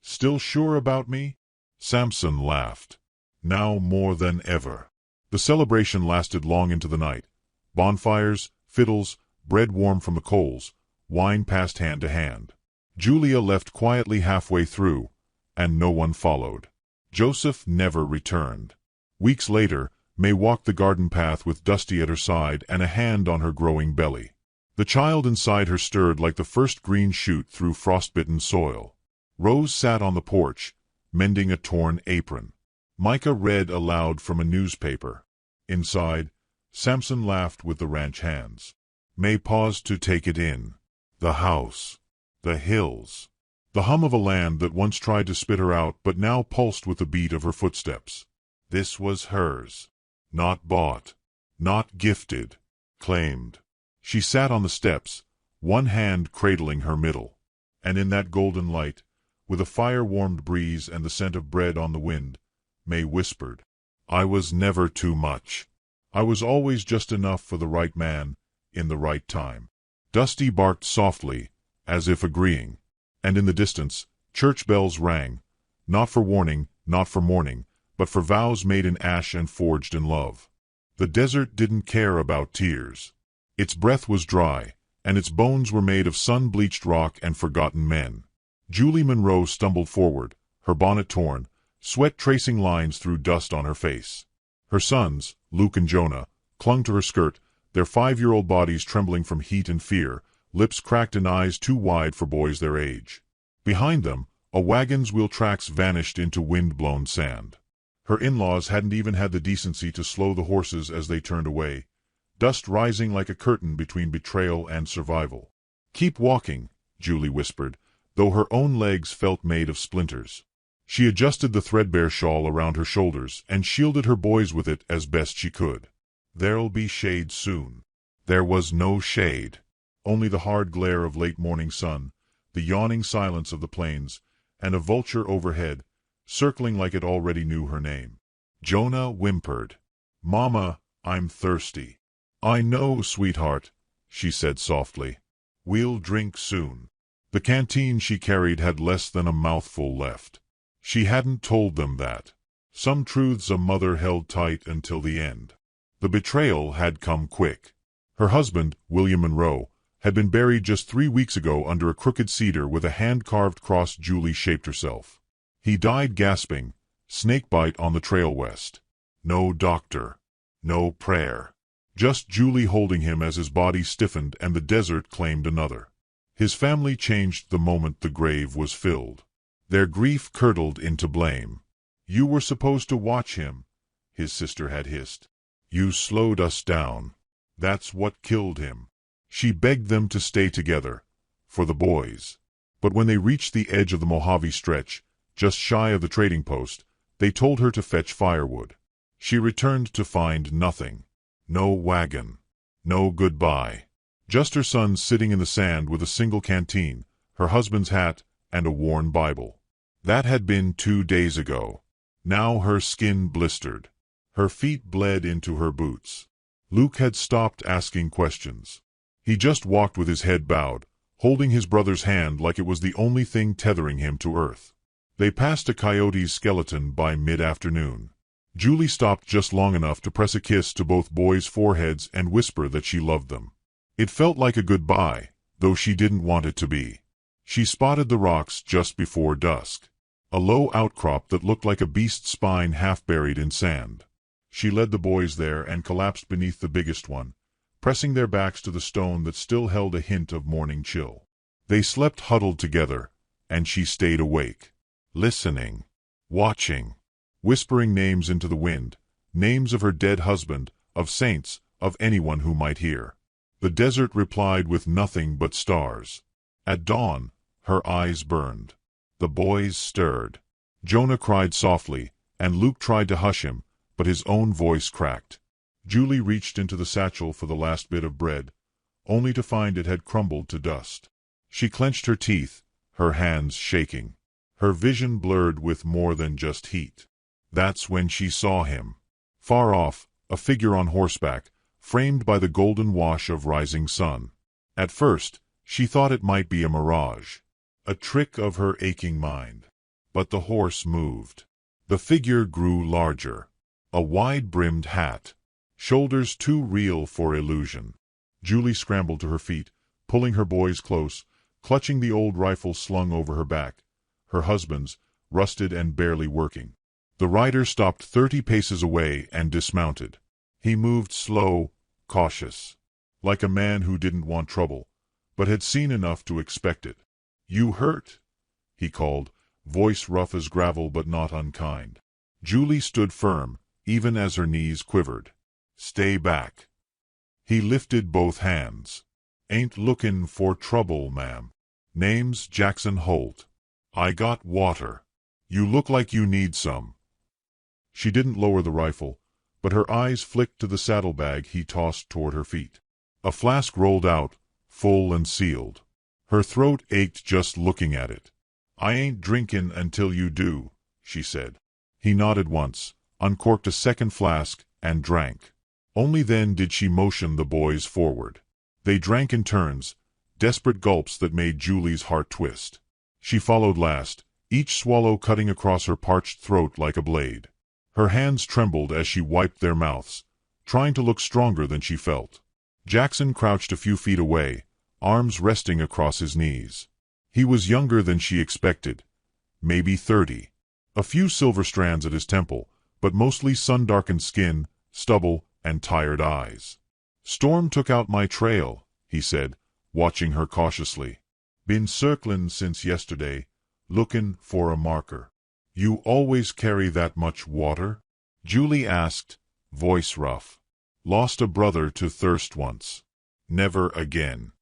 "Still sure about me?" Samson laughed. "Now more than ever." The celebration lasted long into the night. Bonfires, fiddles, bread warm from the coals, wine passed hand to hand. Julia left quietly halfway through, and no one followed. Joseph never returned. Weeks later, May walked the garden path with Dusty at her side and a hand on her growing belly. The child inside her stirred like the first green shoot through frostbitten soil. Rose sat on the porch, mending a torn apron. Micah read aloud from a newspaper. Inside, Samson laughed with the ranch hands. May paused to take it in. The house. The hills. The hum of a land that once tried to spit her out but now pulsed with the beat of her footsteps. This was hers. Not bought. Not gifted. Claimed. She sat on the steps, one hand cradling her middle. And in that golden light, with a fire-warmed breeze and the scent of bread on the wind, May whispered, "I was never too much. I was always just enough for the right man, in the right time." Dusty barked softly, as if agreeing, and in the distance, church bells rang, not for warning, not for mourning, but for vows made in ash and forged in love. The desert didn't care about tears. Its breath was dry, and its bones were made of sun-bleached rock and forgotten men. Julie Monroe stumbled forward, her bonnet torn, sweat tracing lines through dust on her face. Her sons, Luke and Jonah, clung to her skirt, their 5-year-old bodies trembling from heat and fear, lips cracked and eyes too wide for boys their age. Behind them, a wagon's wheel tracks vanished into wind-blown sand. Her in-laws hadn't even had the decency to slow the horses as they turned away, dust rising like a curtain between betrayal and survival. "Keep walking," Julie whispered, though her own legs felt made of splinters. She adjusted the threadbare shawl around her shoulders and shielded her boys with it as best she could. "There'll be shade soon." There was no shade, only the hard glare of late morning sun, the yawning silence of the plains, and a vulture overhead, circling like it already knew her name. Jonah whimpered, "Mama, I'm thirsty." "I know, sweetheart," she said softly. "We'll drink soon." The canteen she carried had less than a mouthful left. She hadn't told them that. Some truths a mother held tight until the end. The betrayal had come quick. Her husband, William Monroe, had been buried just 3 weeks ago under a crooked cedar with a hand-carved cross Julie shaped herself. He died gasping, snakebite on the trail west. No doctor. No prayer. Just Julie holding him as his body stiffened and the desert claimed another. His family changed the moment the grave was filled. Their grief curdled into blame. "You were supposed to watch him," his sister had hissed. You slowed us down. That's what killed him. She begged them to stay together, for the boys. But when they reached the edge of the Mojave Stretch, just shy of the trading post, they told her to fetch firewood. She returned to find nothing. No wagon. No goodbye. Just her son sitting in the sand with a single canteen, her husband's hat, and a worn Bible. That had been 2 days ago. Now her skin blistered. Her feet bled into her boots. Luke had stopped asking questions. He just walked with his head bowed, holding his brother's hand like it was the only thing tethering him to earth. They passed a coyote's skeleton by mid-afternoon. Julie stopped just long enough to press a kiss to both boys' foreheads and whisper that she loved them. It felt like a goodbye, though she didn't want it to be. She spotted the rocks just before dusk. A low outcrop that looked like a beast's spine half buried in sand. She led the boys there and collapsed beneath the biggest one, pressing their backs to the stone that still held a hint of morning chill. They slept huddled together, and she stayed awake, listening, watching, whispering names into the wind, names of her dead husband, of saints, of anyone who might hear. The desert replied with nothing but stars. At dawn, her eyes burned. The boys stirred. Jonah cried softly, and Luke tried to hush him, but his own voice cracked. Julie reached into the satchel for the last bit of bread, only to find it had crumbled to dust. She clenched her teeth, her hands shaking. Her vision blurred with more than just heat. That's when she saw him. Far off, a figure on horseback, framed by the golden wash of rising sun. At first, she thought it might be a mirage, a trick of her aching mind. But the horse moved. The figure grew larger. A wide-brimmed hat. Shoulders too real for illusion. Julie scrambled to her feet, pulling her boys close, clutching the old rifle slung over her back, her husband's, rusted and barely working. The rider stopped 30 paces away and dismounted. He moved slow, cautious, like a man who didn't want trouble, but had seen enough to expect it. "You hurt?" he called, voice rough as gravel but not unkind. Julie stood firm, even as her knees quivered. "Stay back." He lifted both hands. "Ain't lookin' for trouble, ma'am. Name's Jackson Holt. I got water. You look like you need some." She didn't lower the rifle, but her eyes flicked to the saddlebag he tossed toward her feet. A flask rolled out, full and sealed. Her throat ached just looking at it. "I ain't drinkin' until you do," she said. He nodded once, uncorked a second flask, and drank. Only then did she motion the boys forward. They drank in turns, desperate gulps that made Julie's heart twist. She followed last, each swallow cutting across her parched throat like a blade. Her hands trembled as she wiped their mouths, trying to look stronger than she felt. Jackson crouched a few feet away, arms resting across his knees. He was younger than she expected, maybe 30. A few silver strands at his temple, but mostly sun-darkened skin, stubble, and tired eyes. "Storm took out my trail," he said, watching her cautiously. "Been circlin' since yesterday, lookin' for a marker." "You always carry that much water?" Julie asked, voice rough. "Lost a brother to thirst once. Never again."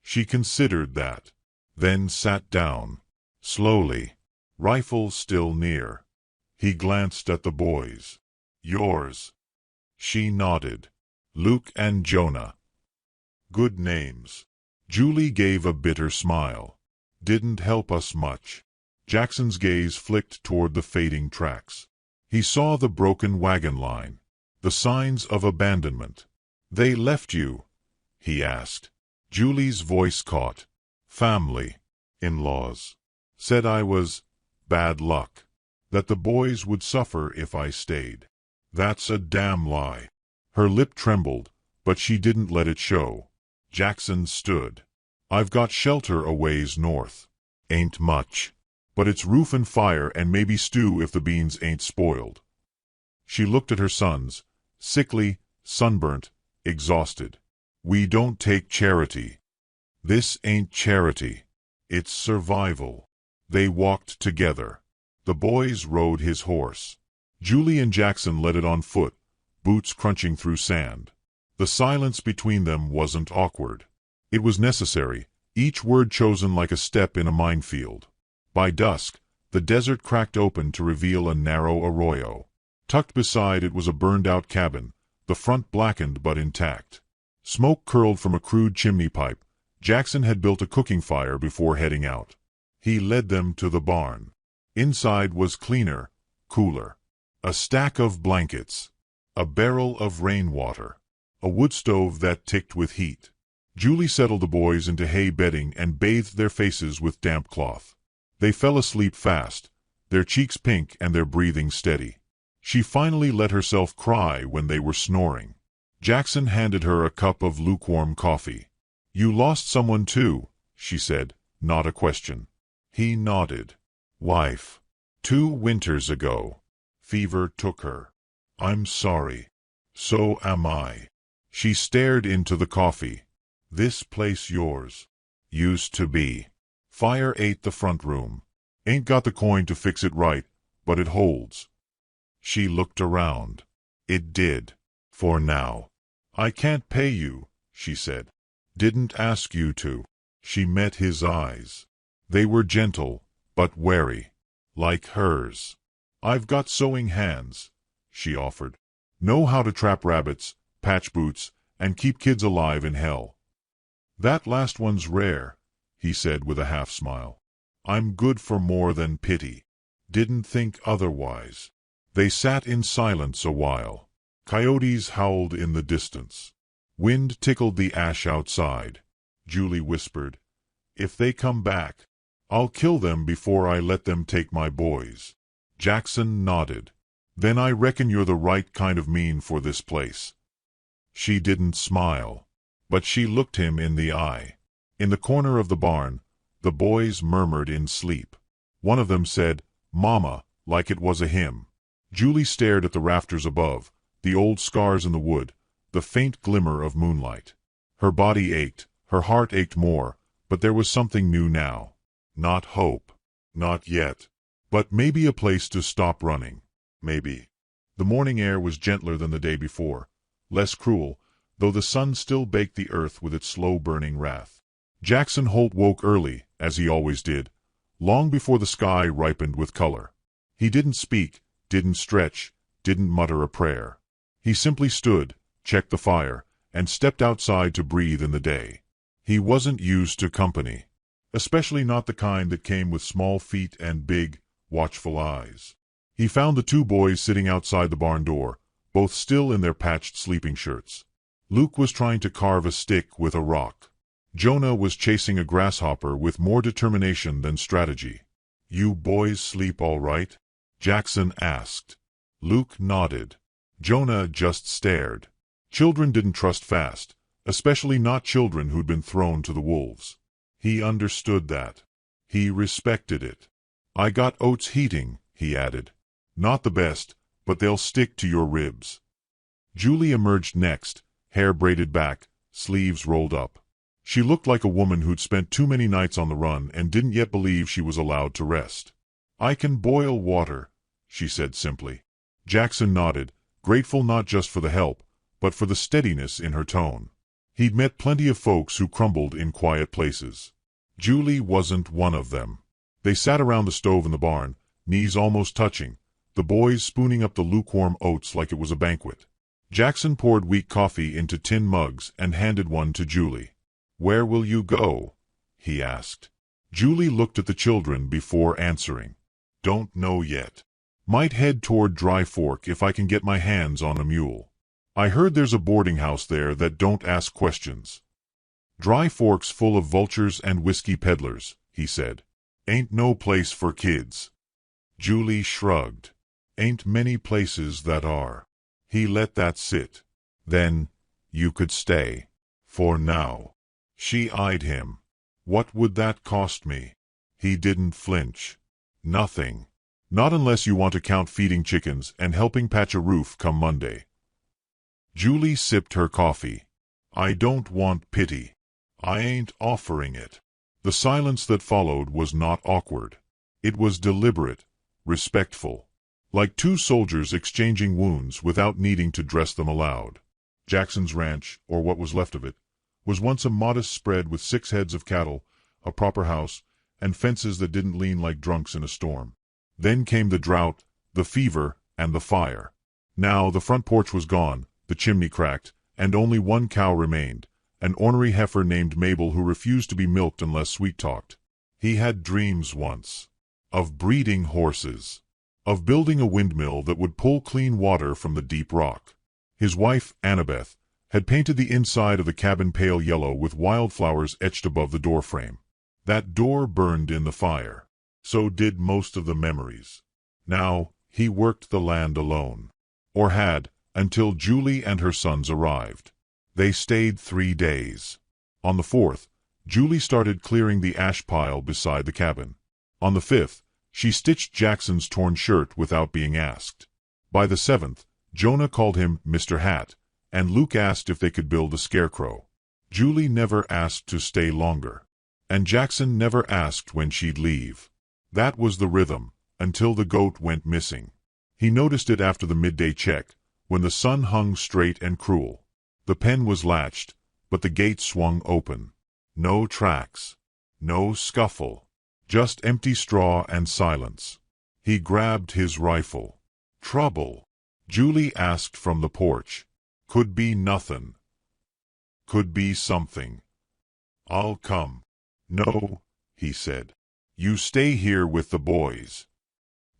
She considered that, then sat down, slowly, rifle still near. He glanced at the boys. "Yours?" She nodded. "Luke and Jonah. Good names." Julie gave a bitter smile. "Didn't help us much." Jackson's gaze flicked toward the fading tracks. He saw the broken wagon line, the signs of abandonment. "They left you?" he asked. Julie's voice caught. "Family. In-laws. Said I was bad luck. That the boys would suffer if I stayed." "That's a damn lie." Her lip trembled, but she didn't let it show. Jackson stood. "I've got shelter a ways north. Ain't much. But it's roof and fire and maybe stew if the beans ain't spoiled." She looked at her sons, sickly, sunburnt, exhausted. "We don't take charity. This ain't charity. It's survival." They walked together. The boys rode his horse. Julie and Jackson led it on foot, boots crunching through sand. The silence between them wasn't awkward. It was necessary, each word chosen like a step in a minefield. By dusk, the desert cracked open to reveal a narrow arroyo. Tucked beside it was a burned-out cabin, the front blackened but intact. Smoke curled from a crude chimney pipe. Jackson had built a cooking fire before heading out. He led them to the barn. Inside was cleaner, cooler. A stack of blankets. A barrel of rainwater. A wood stove that ticked with heat. Julie settled the boys into hay bedding and bathed their faces with damp cloth. They fell asleep fast, their cheeks pink and their breathing steady. She finally let herself cry when they were snoring. Jackson handed her a cup of lukewarm coffee. "You lost someone too," she said, not a question. He nodded. "Wife. 2 winters ago. Fever took her. I'm sorry." "So am I." She stared into the coffee. "This place yours?" "Used to be. Fire ate the front room. Ain't got the coin to fix it right, but it holds." She looked around. It did. For now. "I can't pay you," she said. "Didn't ask you to." She met his eyes. They were gentle, but wary. Like hers. "I've got sewing hands," she offered. "Know how to trap rabbits, patch boots, and keep kids alive in hell." "That last one's rare," he said with a half-smile. "I'm good for more than pity." Didn't think otherwise. They sat in silence a while. Coyotes howled in the distance. Wind tickled the ash outside. Julie whispered, "If they come back, I'll kill them before I let them take my boys." Jackson nodded. "Then I reckon you're the right kind of mean for this place." She didn't smile, but she looked him in the eye. In the corner of the barn, the boys murmured in sleep. One of them said, "Mama," like it was a hymn. Julie stared at the rafters above, the old scars in the wood, the faint glimmer of moonlight. Her body ached, her heart ached more, but there was something new now. Not hope. Not yet. But maybe a place to stop running. Maybe. The morning air was gentler than the day before, less cruel, though the sun still baked the earth with its slow-burning wrath. Jackson Holt woke early, as he always did, long before the sky ripened with color. He didn't speak, didn't stretch, didn't mutter a prayer. He simply stood, checked the fire, and stepped outside to breathe in the day. He wasn't used to company, especially not the kind that came with small feet and big, watchful eyes. He found the 2 boys sitting outside the barn door, both still in their patched sleeping shirts. Luke was trying to carve a stick with a rock. Jonah was chasing a grasshopper with more determination than strategy. "You boys sleep all right?" Jackson asked. Luke nodded. Jonah just stared. Children didn't trust fast, especially not children who'd been thrown to the wolves. He understood that. He respected it. "I got oats heating," he added. "Not the best, but they'll stick to your ribs." Julie emerged next, hair braided back, sleeves rolled up. She looked like a woman who'd spent too many nights on the run and didn't yet believe she was allowed to rest. "I can boil water," she said simply. Jackson nodded, grateful not just for the help, but for the steadiness in her tone. He'd met plenty of folks who crumbled in quiet places. Julie wasn't one of them. They sat around the stove in the barn, knees almost touching, the boys spooning up the lukewarm oats like it was a banquet. Jackson poured weak coffee into tin mugs and handed one to Julie. "Where will you go?" he asked. Julie looked at the children before answering. "Don't know yet. Might head toward Dry Fork if I can get my hands on a mule. I heard there's a boarding house there that don't ask questions." "Dry Fork's full of vultures and whiskey peddlers," he said. "Ain't no place for kids." Julie shrugged. "Ain't many places that are." He let that sit. "Then, you could stay. For now." She eyed him. "What would that cost me?" He didn't flinch. "Nothing. Not unless you want to count feeding chickens and helping patch a roof come Monday." Julie sipped her coffee. "I don't want pity. I ain't offering it." The silence that followed was not awkward. It was deliberate, respectful. like two soldiers exchanging wounds without needing to dress them aloud. Jackson's ranch, or what was left of it, was once a modest spread with 6 heads of cattle, a proper house, and fences that didn't lean like drunks in a storm. Then came the drought, the fever, and the fire. Now the front porch was gone, the chimney cracked, and only one cow remained, an ornery heifer named Mabel who refused to be milked unless sweet-talked. He had dreams once. Of breeding horses. Of building a windmill that would pull clean water from the deep rock. His wife, Annabeth, had painted the inside of the cabin pale yellow with wildflowers etched above the doorframe. That door burned in the fire. So did most of the memories. Now, he worked the land alone. Or had, until Julie and her sons arrived. They stayed 3 days. On the 4th, Julie started clearing the ash pile beside the cabin. On the 5th, she stitched Jackson's torn shirt without being asked. By the 7th, Jonah called him Mr. Hat, and Luke asked if they could build a scarecrow. Julie never asked to stay longer. And Jackson never asked when she'd leave. That was the rhythm, until the goat went missing. He noticed it after the midday check, when the sun hung straight and cruel. The pen was latched, but the gate swung open. No tracks. No scuffle. Just empty straw and silence. He grabbed his rifle. Trouble? Julie asked from the porch. Could be nothing. Could be something. I'll come. No, he said. You stay here with the boys.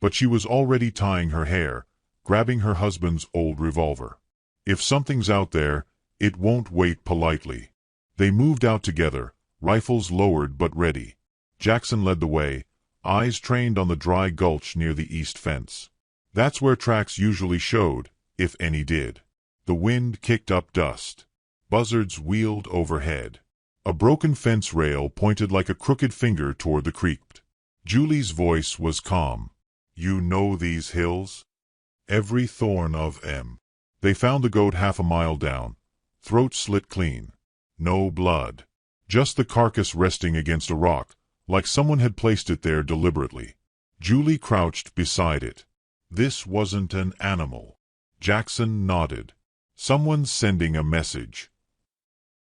But she was already tying her hair, grabbing her husband's old revolver. If something's out there, it won't wait politely. They moved out together, rifles lowered but ready. Jackson led the way, eyes trained on the dry gulch near the east fence. That's where tracks usually showed, if any did. The wind kicked up dust. Buzzards wheeled overhead. A broken fence rail pointed like a crooked finger toward the creek. Julie's voice was calm. You know these hills? Every thorn of 'em. They found the goat half a mile down, throat slit clean. No blood. Just the carcass resting against a rock, like someone had placed it there deliberately. Julie crouched beside it. This wasn't an animal. Jackson nodded. Someone sending a message.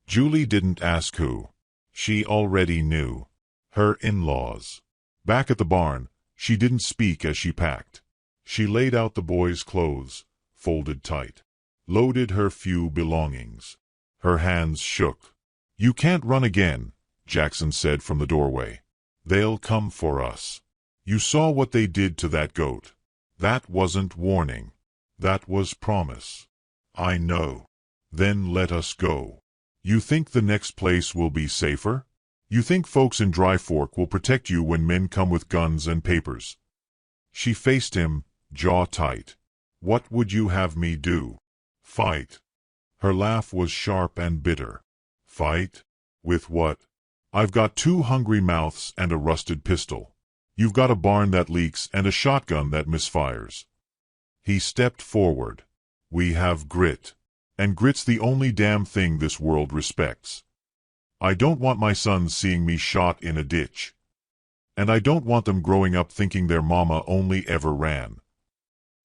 Julie didn't ask who. She already knew. Her in-laws. Back at the barn, she didn't speak as she packed. She laid out the boys' clothes, folded tight. Loaded her few belongings. Her hands shook. You can't run again, Jackson said from the doorway. They'll come for us. You saw what they did to that goat. That wasn't warning. That was promise. I know. Then let us go. You think the next place will be safer? You think folks in Dry Fork will protect you when men come with guns and papers? She faced him, jaw tight. What would you have me do? Fight. Her laugh was sharp and bitter. Fight? With what? I've got 2 hungry mouths and a rusted pistol. You've got a barn that leaks and a shotgun that misfires. He stepped forward. We have grit. And grit's the only damn thing this world respects. I don't want my sons seeing me shot in a ditch. And I don't want them growing up thinking their mama only ever ran.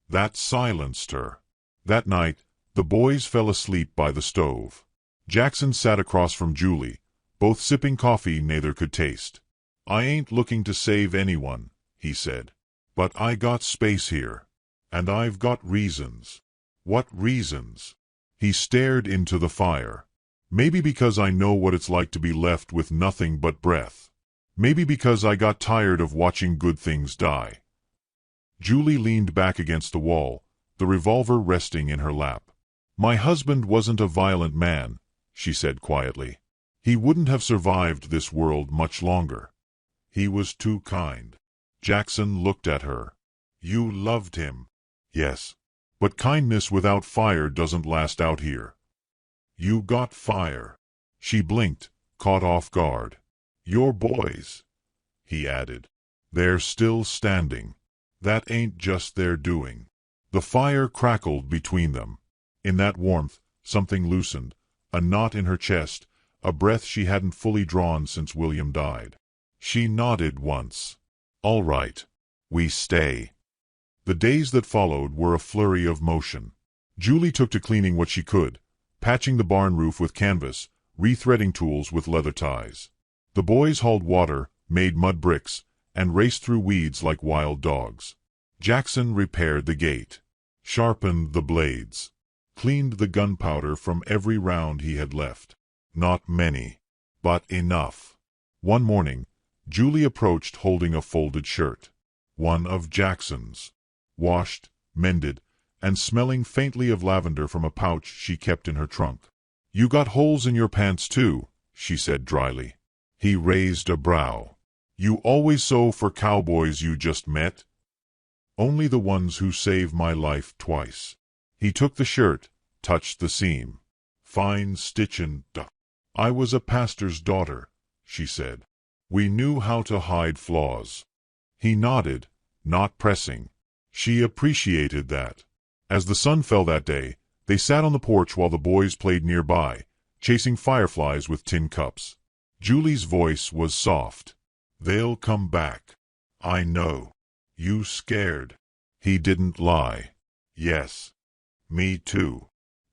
That silenced her. That night, the boys fell asleep by the stove. Jackson sat across from Julie, both sipping coffee neither could taste. I ain't looking to save anyone, he said. But I got space here. And I've got reasons. What reasons? He stared into the fire. Maybe because I know what it's like to be left with nothing but breath. Maybe because I got tired of watching good things die. Julie leaned back against the wall, the revolver resting in her lap. My husband wasn't a violent man, she said quietly. He wouldn't have survived this world much longer. He was too kind. Jackson looked at her. You loved him. Yes. But kindness without fire doesn't last out here. You got fire. She blinked, caught off guard. Your boys, he added. They're still standing. That ain't just their doing. The fire crackled between them. In that warmth, something loosened, a knot in her chest, a breath she hadn't fully drawn since William died. She nodded once. All right. We stay. The days that followed were a flurry of motion. Julie took to cleaning what she could, patching the barn roof with canvas, rethreading tools with leather ties. The boys hauled water, made mud bricks, and raced through weeds like wild dogs. Jackson repaired the gate, sharpened the blades, cleaned the gunpowder from every round he had left. Not many, but enough. One morning, Julie approached holding a folded shirt. One of Jackson's. Washed, mended, and smelling faintly of lavender from a pouch she kept in her trunk. "You got holes in your pants too," she said dryly. He raised a brow. "You always sew for cowboys you just met?" "Only the ones who save my life twice." He took the shirt, touched the seam. "Fine stitchin', duck." "I was a pastor's daughter," she said. "We knew how to hide flaws." He nodded, not pressing. She appreciated that. As the sun fell that day, they sat on the porch while the boys played nearby, chasing fireflies with tin cups. Julie's voice was soft. "They'll come back. I know. You scared?" He didn't lie. "Yes. Me too.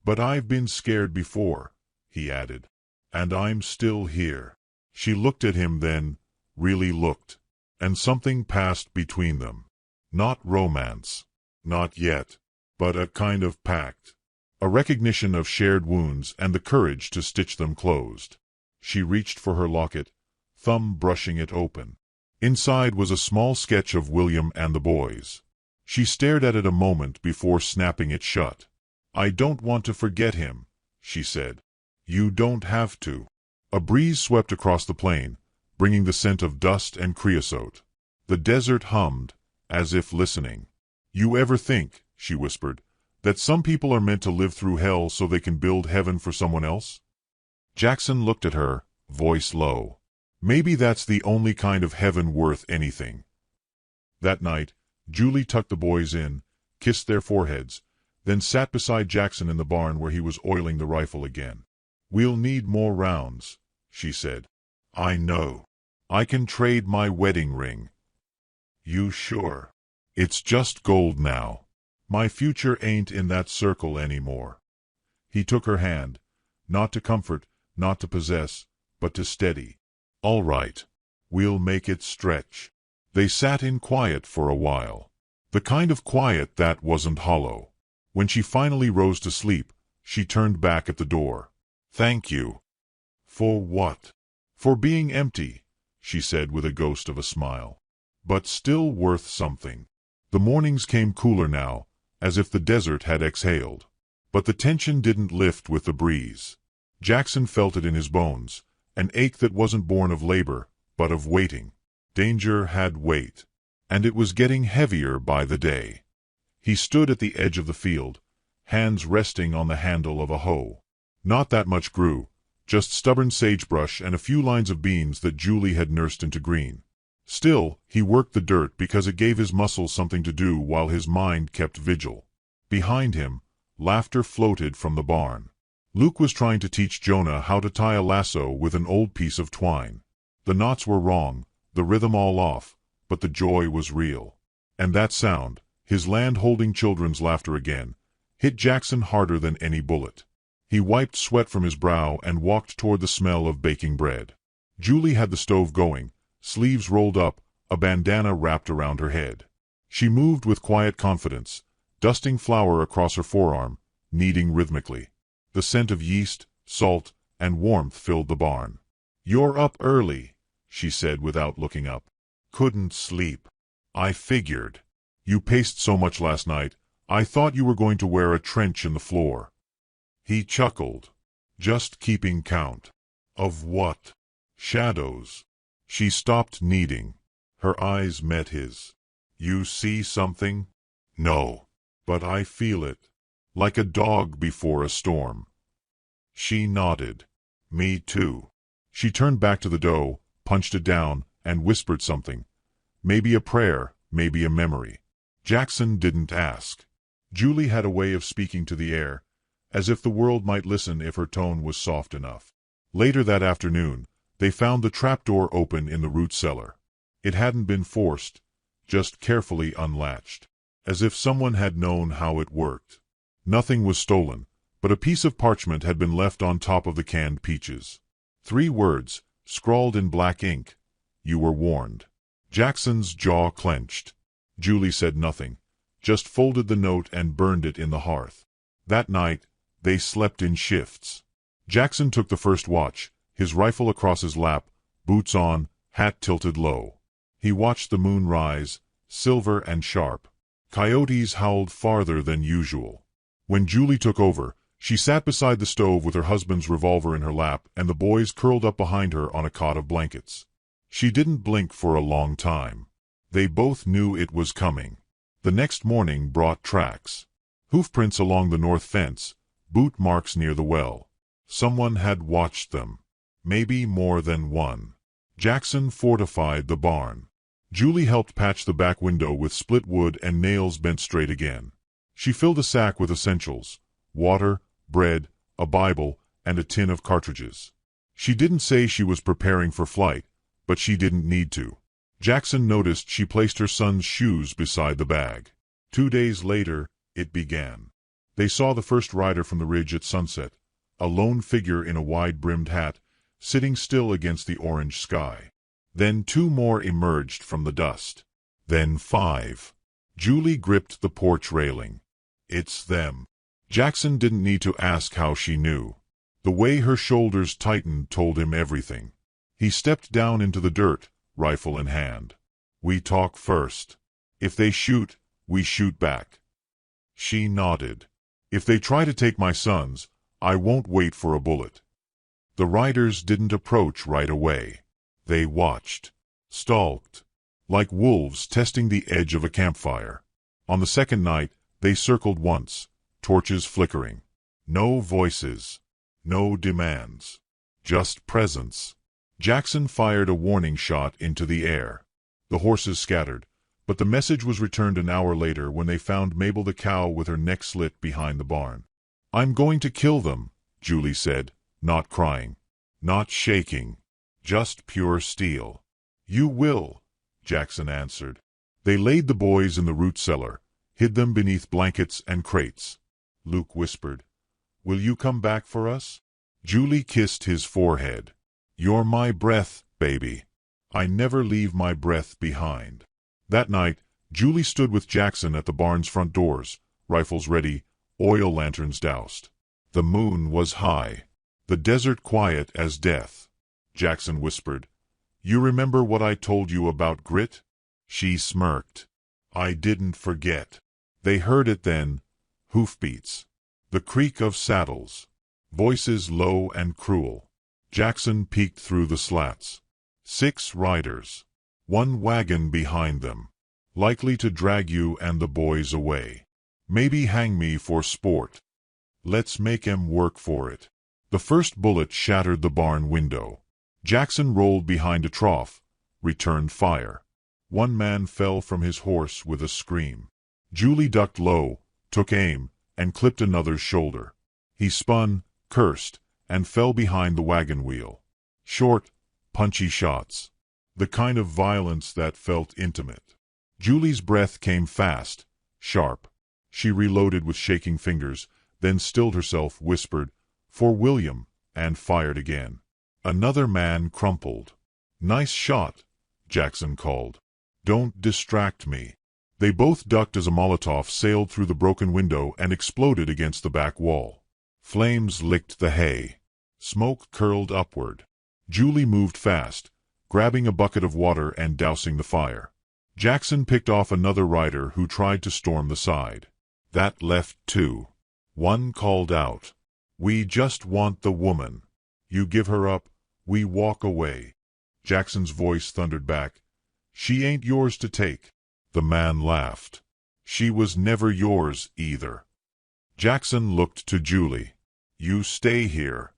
But I've been scared before," he added. "And I'm still here." She looked at him then, really looked, and something passed between them. Not romance. Not yet. But a kind of pact. A recognition of shared wounds and the courage to stitch them closed. She reached for her locket, thumb brushing it open. Inside was a small sketch of William and the boys. She stared at it a moment before snapping it shut. "I don't want to forget him," she said. "You don't have to." A breeze swept across the plain, bringing the scent of dust and creosote. The desert hummed, as if listening. "You ever think," she whispered, "that some people are meant to live through hell so they can build heaven for someone else?" Jackson looked at her, voice low. "Maybe that's the only kind of heaven worth anything." That night, Julie tucked the boys in, kissed their foreheads, then sat beside Jackson in the barn where he was oiling the rifle again. "We'll need more rounds," she said. "I know. I can trade my wedding ring." "You sure? It's just gold now. My future ain't in that circle anymore." He took her hand, not to comfort, not to possess, but to steady. "All right. We'll make it stretch." They sat in quiet for a while. The kind of quiet that wasn't hollow. When she finally rose to sleep, she turned back at the door. "Thank you." "For what?" "For being empty," she said with a ghost of a smile. "But still worth something." The mornings came cooler now, as if the desert had exhaled. But the tension didn't lift with the breeze. Jackson felt it in his bones, an ache that wasn't born of labor, but of waiting. Danger had weight, and it was getting heavier by the day. He stood at the edge of the field, hands resting on the handle of a hoe. Not that much grew, just stubborn sagebrush and a few lines of beans that Julie had nursed into green. Still, he worked the dirt because it gave his muscles something to do while his mind kept vigil. Behind him, laughter floated from the barn. Luke was trying to teach Jonah how to tie a lasso with an old piece of twine. The knots were wrong, the rhythm all off, but the joy was real. And that sound, his land-holding children's laughter again, hit Jackson harder than any bullet. He wiped sweat from his brow and walked toward the smell of baking bread. Julie had the stove going, sleeves rolled up, a bandana wrapped around her head. She moved with quiet confidence, dusting flour across her forearm, kneading rhythmically. The scent of yeast, salt, and warmth filled the barn. "You're up early," she said without looking up. "Couldn't sleep." "I figured. You paced so much last night, I thought you were going to wear a trench in the floor." He chuckled. "Just keeping count." "Of what?" "Shadows." She stopped kneading. Her eyes met his. "You see something?" "No. But I feel it. Like a dog before a storm." She nodded. "Me too." She turned back to the dough, punched it down, and whispered something. Maybe a prayer, maybe a memory. Jackson didn't ask. Julie had a way of speaking to the air, as if the world might listen if her tone was soft enough. Later that afternoon, they found the trapdoor open in the root cellar. It hadn't been forced, just carefully unlatched. as if someone had known how it worked. Nothing was stolen, but a piece of parchment had been left on top of the canned peaches. 3 words, scrawled in black ink. You were warned. Jackson's jaw clenched. Julie said nothing, just folded the note and burned it in the hearth. That night, they slept in shifts. Jackson took the first watch, his rifle across his lap, boots on, hat tilted low. He watched the moon rise, silver and sharp. Coyotes howled farther than usual. When Julie took over, she sat beside the stove with her husband's revolver in her lap and the boys curled up behind her on a cot of blankets. She didn't blink for a long time. They both knew it was coming. The next morning brought tracks. Hoofprints along the north fence, boot marks near the well. Someone had watched them. Maybe more than one. Jackson fortified the barn. Julie helped patch the back window with split wood and nails bent straight again. She filled a sack with essentials: water, bread, a Bible, and a tin of cartridges. She didn't say she was preparing for flight, but she didn't need to. Jackson noticed she placed her son's shoes beside the bag. 2 days later, it began. They saw the first rider from the ridge at sunset, a lone figure in a wide-brimmed hat, sitting still against the orange sky. Then 2 more emerged from the dust. Then 5. Julie gripped the porch railing. It's them. Jackson didn't need to ask how she knew. The way her shoulders tightened told him everything. He stepped down into the dirt, rifle in hand. We talk first. If they shoot, we shoot back. She nodded. If they try to take my sons, I won't wait for a bullet. The riders didn't approach right away. They watched. Stalked. Like wolves testing the edge of a campfire. On the second night, they circled once, torches flickering. No voices. No demands. Just presence. Jackson fired a warning shot into the air. The horses scattered, but the message was returned an hour later when they found Mabel the cow with her neck slit behind the barn. I'm going to kill them, Julie said, not crying, not shaking, just pure steel. You will, Jackson answered. They laid the boys in the root cellar, hid them beneath blankets and crates. Luke whispered, Will you come back for us? Julie kissed his forehead. You're my breath, baby. I never leave my breath behind. That night, Julie stood with Jackson at the barn's front doors, rifles ready, oil lanterns doused. The moon was high. The desert quiet as death. Jackson whispered, You remember what I told you about grit? She smirked. I didn't forget. They heard it then. Hoofbeats. The creak of saddles. Voices low and cruel. Jackson peeked through the slats. 6 riders. 1 wagon behind them. Likely to drag you and the boys away. Maybe hang me for sport. Let's make 'em work for it. The first bullet shattered the barn window. Jackson rolled behind a trough, returned fire. 1 man fell from his horse with a scream. Julie ducked low, took aim, and clipped another's shoulder. He spun, cursed, and fell behind the wagon wheel. Short, punchy shots. The kind of violence that felt intimate. Julie's breath came fast, sharp. She reloaded with shaking fingers, then stilled herself, whispered, For William, and fired again. Another man crumpled. Nice shot, Jackson called. Don't distract me. They both ducked as a Molotov sailed through the broken window and exploded against the back wall. Flames licked the hay. Smoke curled upward. Julie moved fast, grabbing a bucket of water and dousing the fire. Jackson picked off another rider who tried to storm the side. That left 2. 1 called out, We just want the woman. You give her up, we walk away. Jackson's voice thundered back, She ain't yours to take. The man laughed. She was never yours either. Jackson looked to Julie. You stay here.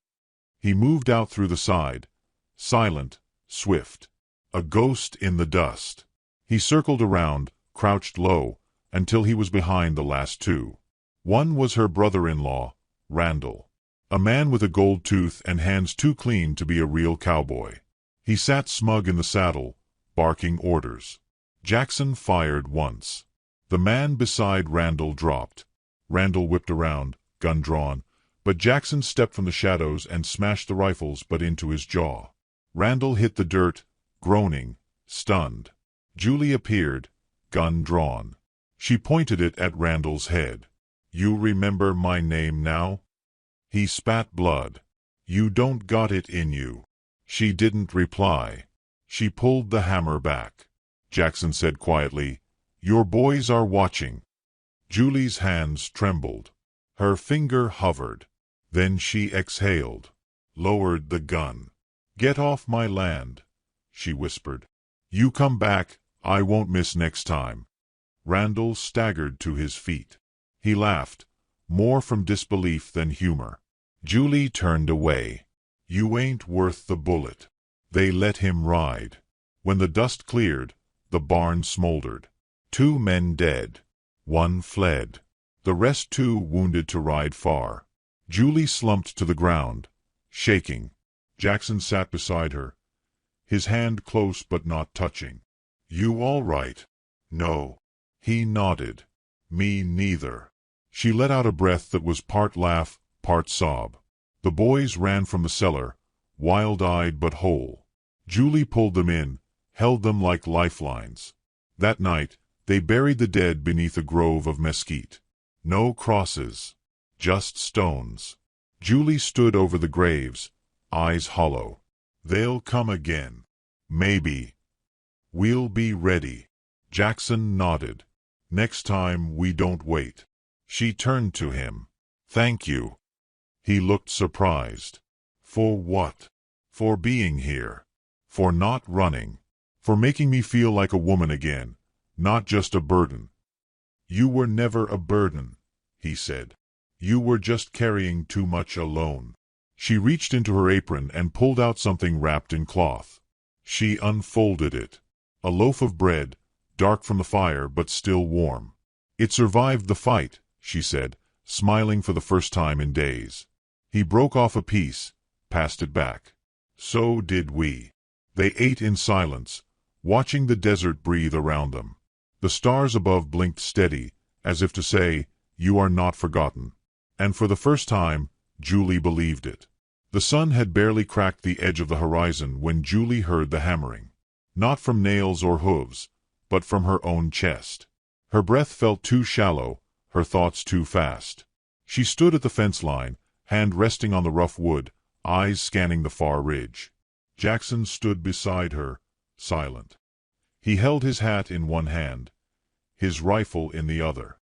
He moved out through the side, silent, swift, a ghost in the dust. He circled around, crouched low, until he was behind the last 2. One was her brother-in-law, Randall. A man with a gold tooth and hands too clean to be a real cowboy. He sat smug in the saddle, barking orders. Jackson fired once. The man beside Randall dropped. Randall whipped around, gun drawn, but Jackson stepped from the shadows and smashed the rifles butt into his jaw. Randall hit the dirt, groaning, stunned. Julie appeared, gun drawn. She pointed it at Randall's head. "You remember my name now?" He spat blood. "You don't got it in you." She didn't reply. She pulled the hammer back. Jackson said quietly, "Your boys are watching." Julie's hands trembled. Her finger hovered. Then she exhaled, lowered the gun. "Get off my land," she whispered. "You come back, I won't miss next time." Randall staggered to his feet. He laughed, more from disbelief than humor. Julie turned away. "You ain't worth the bullet." They let him ride. When the dust cleared, the barn smoldered. 2 men dead. 1 fled. The rest too wounded to ride far. Julie slumped to the ground, shaking. Jackson sat beside her, his hand close but not touching. "You all right?" "No." He nodded. "Me neither." She let out a breath that was part laugh, part sob. The boys ran from the cellar, wild-eyed but whole. Julie pulled them in, held them like lifelines. That night, they buried the dead beneath a grove of mesquite. No crosses, just stones. Julie stood over the graves, eyes hollow. "They'll come again. Maybe. We'll be ready." Jackson nodded. "Next time we don't wait." She turned to him. "Thank you." He looked surprised. "For what?" "For being here. For not running. For making me feel like a woman again, not just a burden." "You were never a burden," he said. "You were just carrying too much alone." She reached into her apron and pulled out something wrapped in cloth. She unfolded it. A loaf of bread, dark from the fire but still warm. "It survived the fight," she said, smiling for the first time in days. He broke off a piece, passed it back. "So did we." They ate in silence, watching the desert breathe around them. The stars above blinked steady, as if to say, "You are not forgotten." And for the first time, Julie believed it. The sun had barely cracked the edge of the horizon when Julie heard the hammering. Not from nails or hooves, but from her own chest. Her breath felt too shallow, her thoughts too fast. She stood at the fence line, hand resting on the rough wood, eyes scanning the far ridge. Jackson stood beside her, silent. He held his hat in one hand, his rifle in the other.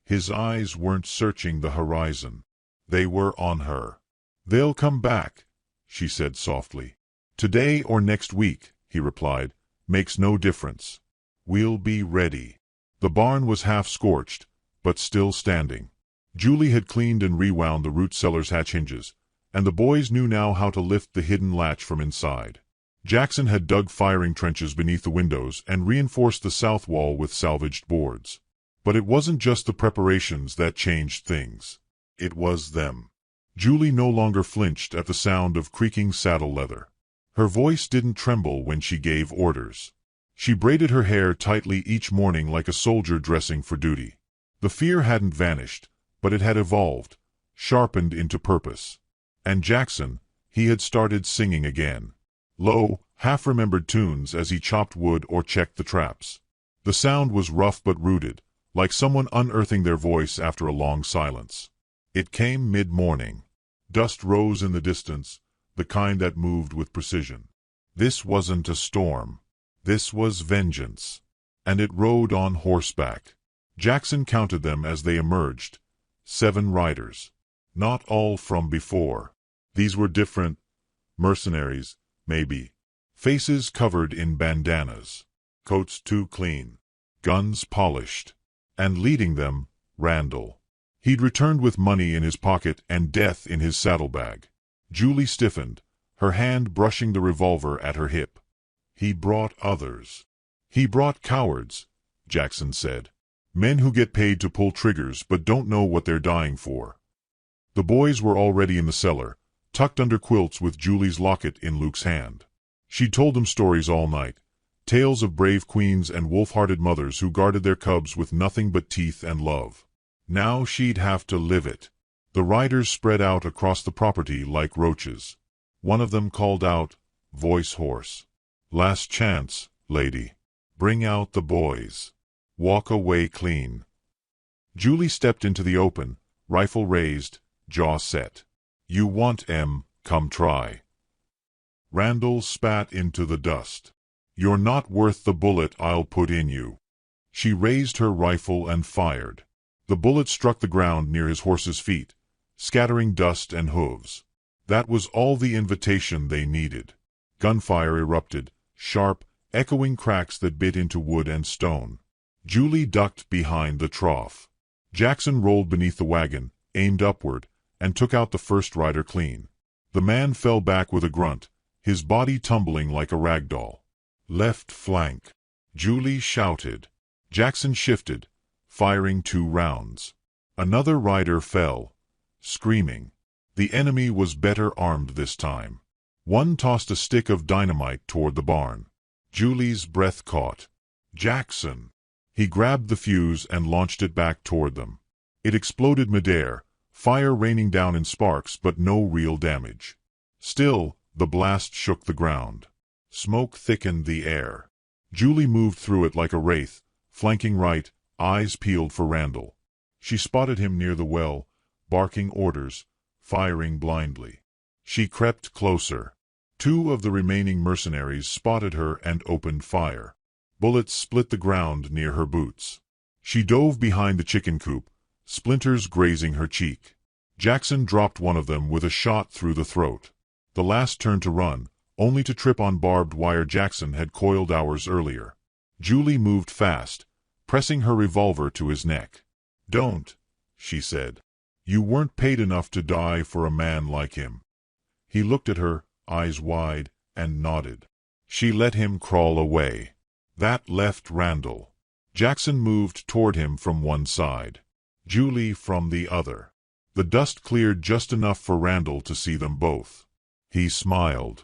His eyes weren't searching the horizon. They were on her. "They'll come back," she said softly. "Today or next week," he replied, "makes no difference. We'll be ready." The barn was half scorched, but still standing. Julie had cleaned and rewound the root cellar's hatch hinges, and the boys knew now how to lift the hidden latch from inside. Jackson had dug firing trenches beneath the windows and reinforced the south wall with salvaged boards. But it wasn't just the preparations that changed things. It was them. Julie no longer flinched at the sound of creaking saddle leather. Her voice didn't tremble when she gave orders. She braided her hair tightly each morning like a soldier dressing for duty. The fear hadn't vanished, but it had evolved, sharpened into purpose. And Jackson, he had started singing again. Low, half-remembered tunes as he chopped wood or checked the traps. The sound was rough but rooted, like someone unearthing their voice after a long silence. It came mid-morning. Dust rose in the distance, the kind that moved with precision. This wasn't a storm. This was vengeance. And it rode on horseback. Jackson counted them as they emerged. 7 riders. Not all from before. These were different. Mercenaries, maybe. Faces covered in bandanas. Coats too clean. Guns polished. And leading them, Randall. He'd returned with money in his pocket and death in his saddlebag. Julie stiffened, her hand brushing the revolver at her hip. He brought others. He brought cowards, Jackson said. Men who get paid to pull triggers but don't know what they're dying for. The boys were already in the cellar, tucked under quilts with Julie's locket in Luke's hand. She'd told them stories all night, Tales of brave queens and wolf-hearted mothers who guarded their cubs with nothing but teeth and love. Now she'd have to live it. The riders spread out across the property like roaches. One of them called out, voice hoarse, "Last chance, lady. Bring out the boys. Walk away clean." Julie stepped into the open, rifle raised, jaw set. "You want come try." Randall spat into the dust. "You're not worth the bullet I'll put in you." She raised her rifle and fired. The bullet struck the ground near his horse's feet, scattering dust and hooves. That was all the invitation they needed. Gunfire erupted, sharp, echoing cracks that bit into wood and stone. Julie ducked behind the trough. Jackson rolled beneath the wagon, aimed upward, and took out the first rider clean. The man fell back with a grunt, his body tumbling like a rag doll. "Left flank!" Julie shouted. Jackson shifted, firing 2 rounds. Another rider fell, screaming. The enemy was better armed this time. One tossed a stick of dynamite toward the barn. Julie's breath caught. "Jackson!" He grabbed the fuse and launched it back toward them. It exploded midair, fire raining down in sparks but no real damage. Still, the blast shook the ground. Smoke thickened the air. Julie moved through it like a wraith, flanking right, eyes peeled for Randall. She spotted him near the well, barking orders, firing blindly. She crept closer. 2 of the remaining mercenaries spotted her and opened fire. Bullets split the ground near her boots. She dove behind the chicken coop, splinters grazing her cheek. Jackson dropped one of them with a shot through the throat. The last turned to run, only to trip on barbed wire Jackson had coiled hours earlier. Julie moved fast, pressing her revolver to his neck. "Don't," she said. "You weren't paid enough to die for a man like him." He looked at her, eyes wide, and nodded. She let him crawl away. That left Randall. Jackson moved toward him from one side. Julie from the other. The dust cleared just enough for Randall to see them both. He smiled.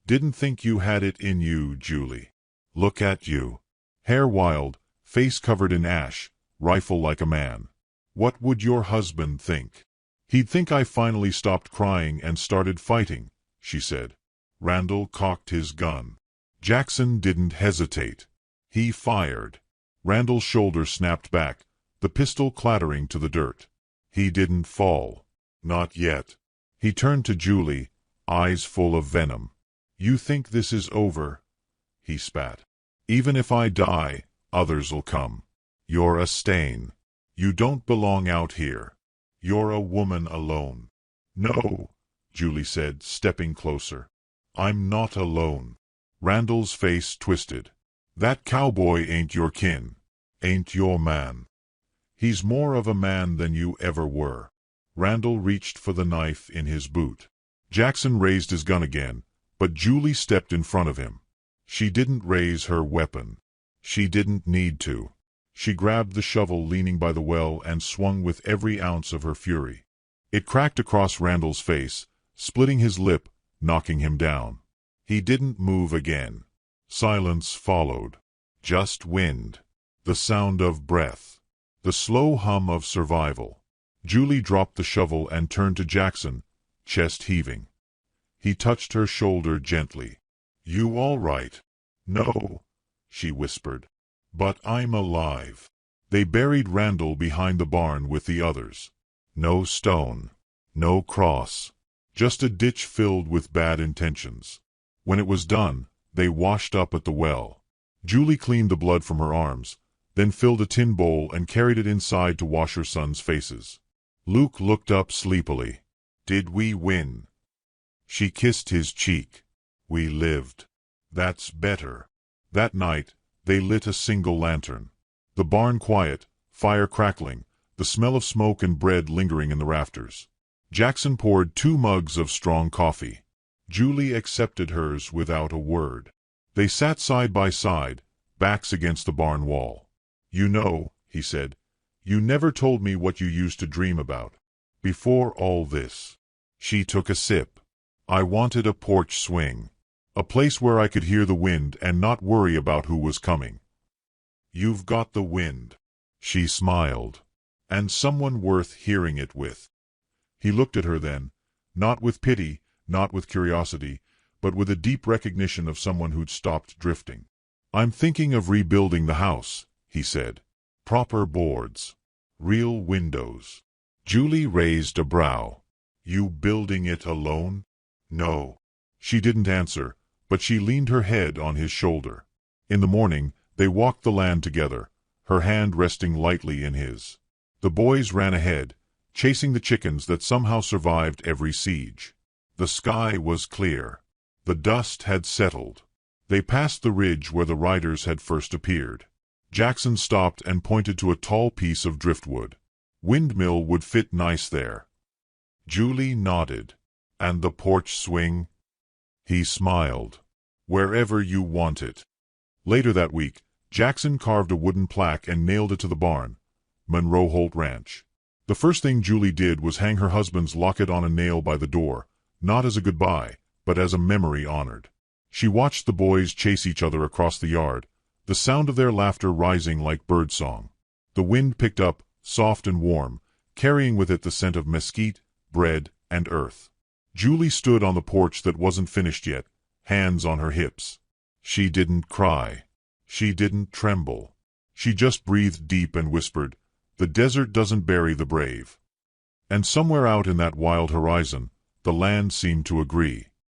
"Didn't think you had it in you, Julie. Look at you. Hair wild, face covered in ash, rifle like a man. What would your husband think?" "He'd think I finally stopped crying and started fighting," she said. Randall cocked his gun. Jackson didn't hesitate. He fired. Randall's shoulder snapped back, the pistol clattering to the dirt. He didn't fall. Not yet. He turned to Julie, eyes full of venom. "You think this is over?" he spat. "Even if I die, others'll come. You're a stain. You don't belong out here. You're a woman alone." "No," Julie said, stepping closer. "I'm not alone." Randall's face twisted. "That cowboy ain't your kin. Ain't your man. He's more of a man than you ever were." Randall reached for the knife in his boot. Jackson raised his gun again, but Julie stepped in front of him. She didn't raise her weapon. She didn't need to. She grabbed the shovel leaning by the well and swung with every ounce of her fury. It cracked across Randall's face, splitting his lip, knocking him down. He didn't move again. Silence followed. Just wind. The sound of breath. The slow hum of survival. Julie dropped the shovel and turned to Jackson, chest heaving. He touched her shoulder gently. "You all right?" "No," she whispered. "But I'm alive." They buried Randall behind the barn with the others. No stone. No cross. Just a ditch filled with bad intentions. When it was done, they washed up at the well. Julie cleaned the blood from her arms, then filled a tin bowl and carried it inside to wash her sons' faces. Luke looked up sleepily. "Did we win?" She kissed his cheek. "We lived." "That's better." That night, they lit a single lantern. The barn quiet, fire crackling, the smell of smoke and bread lingering in the rafters. Jackson poured 2 mugs of strong coffee. Julie accepted hers without a word. They sat side by side, backs against the barn wall. "You know," he said, "you never told me what you used to dream about. Before all this." She took a sip. "I wanted a porch swing." A place where I could hear the wind and not worry about who was coming. You've got the wind. She smiled. And someone worth hearing it with. He looked at her then, not with pity, not with curiosity, but with a deep recognition of someone who'd stopped drifting. I'm thinking of rebuilding the house, he said. Proper boards. Real windows. Julie raised a brow. You building it alone? No. She didn't answer, but she leaned her head on his shoulder. In the morning, they walked the land together, her hand resting lightly in his. The boys ran ahead, chasing the chickens that somehow survived every siege. The sky was clear. The dust had settled. They passed the ridge where the riders had first appeared. Jackson stopped and pointed to a tall piece of driftwood. Windmill would fit nice there. Julie nodded. And the porch swing? He smiled. Wherever you want it. Later that week, Jackson carved a wooden plaque and nailed it to the barn. Monroe Holt Ranch. The first thing Julie did was hang her husband's locket on a nail by the door, not as a goodbye, but as a memory honored. She watched the boys chase each other across the yard, the sound of their laughter rising like birdsong. The wind picked up, soft and warm, carrying with it the scent of mesquite, bread, and earth. Julie stood on the porch that wasn't finished yet, hands on her hips. She didn't cry. She didn't tremble. She just breathed deep and whispered, "The desert doesn't bury the brave." And somewhere out in that wild horizon, the land seemed to agree.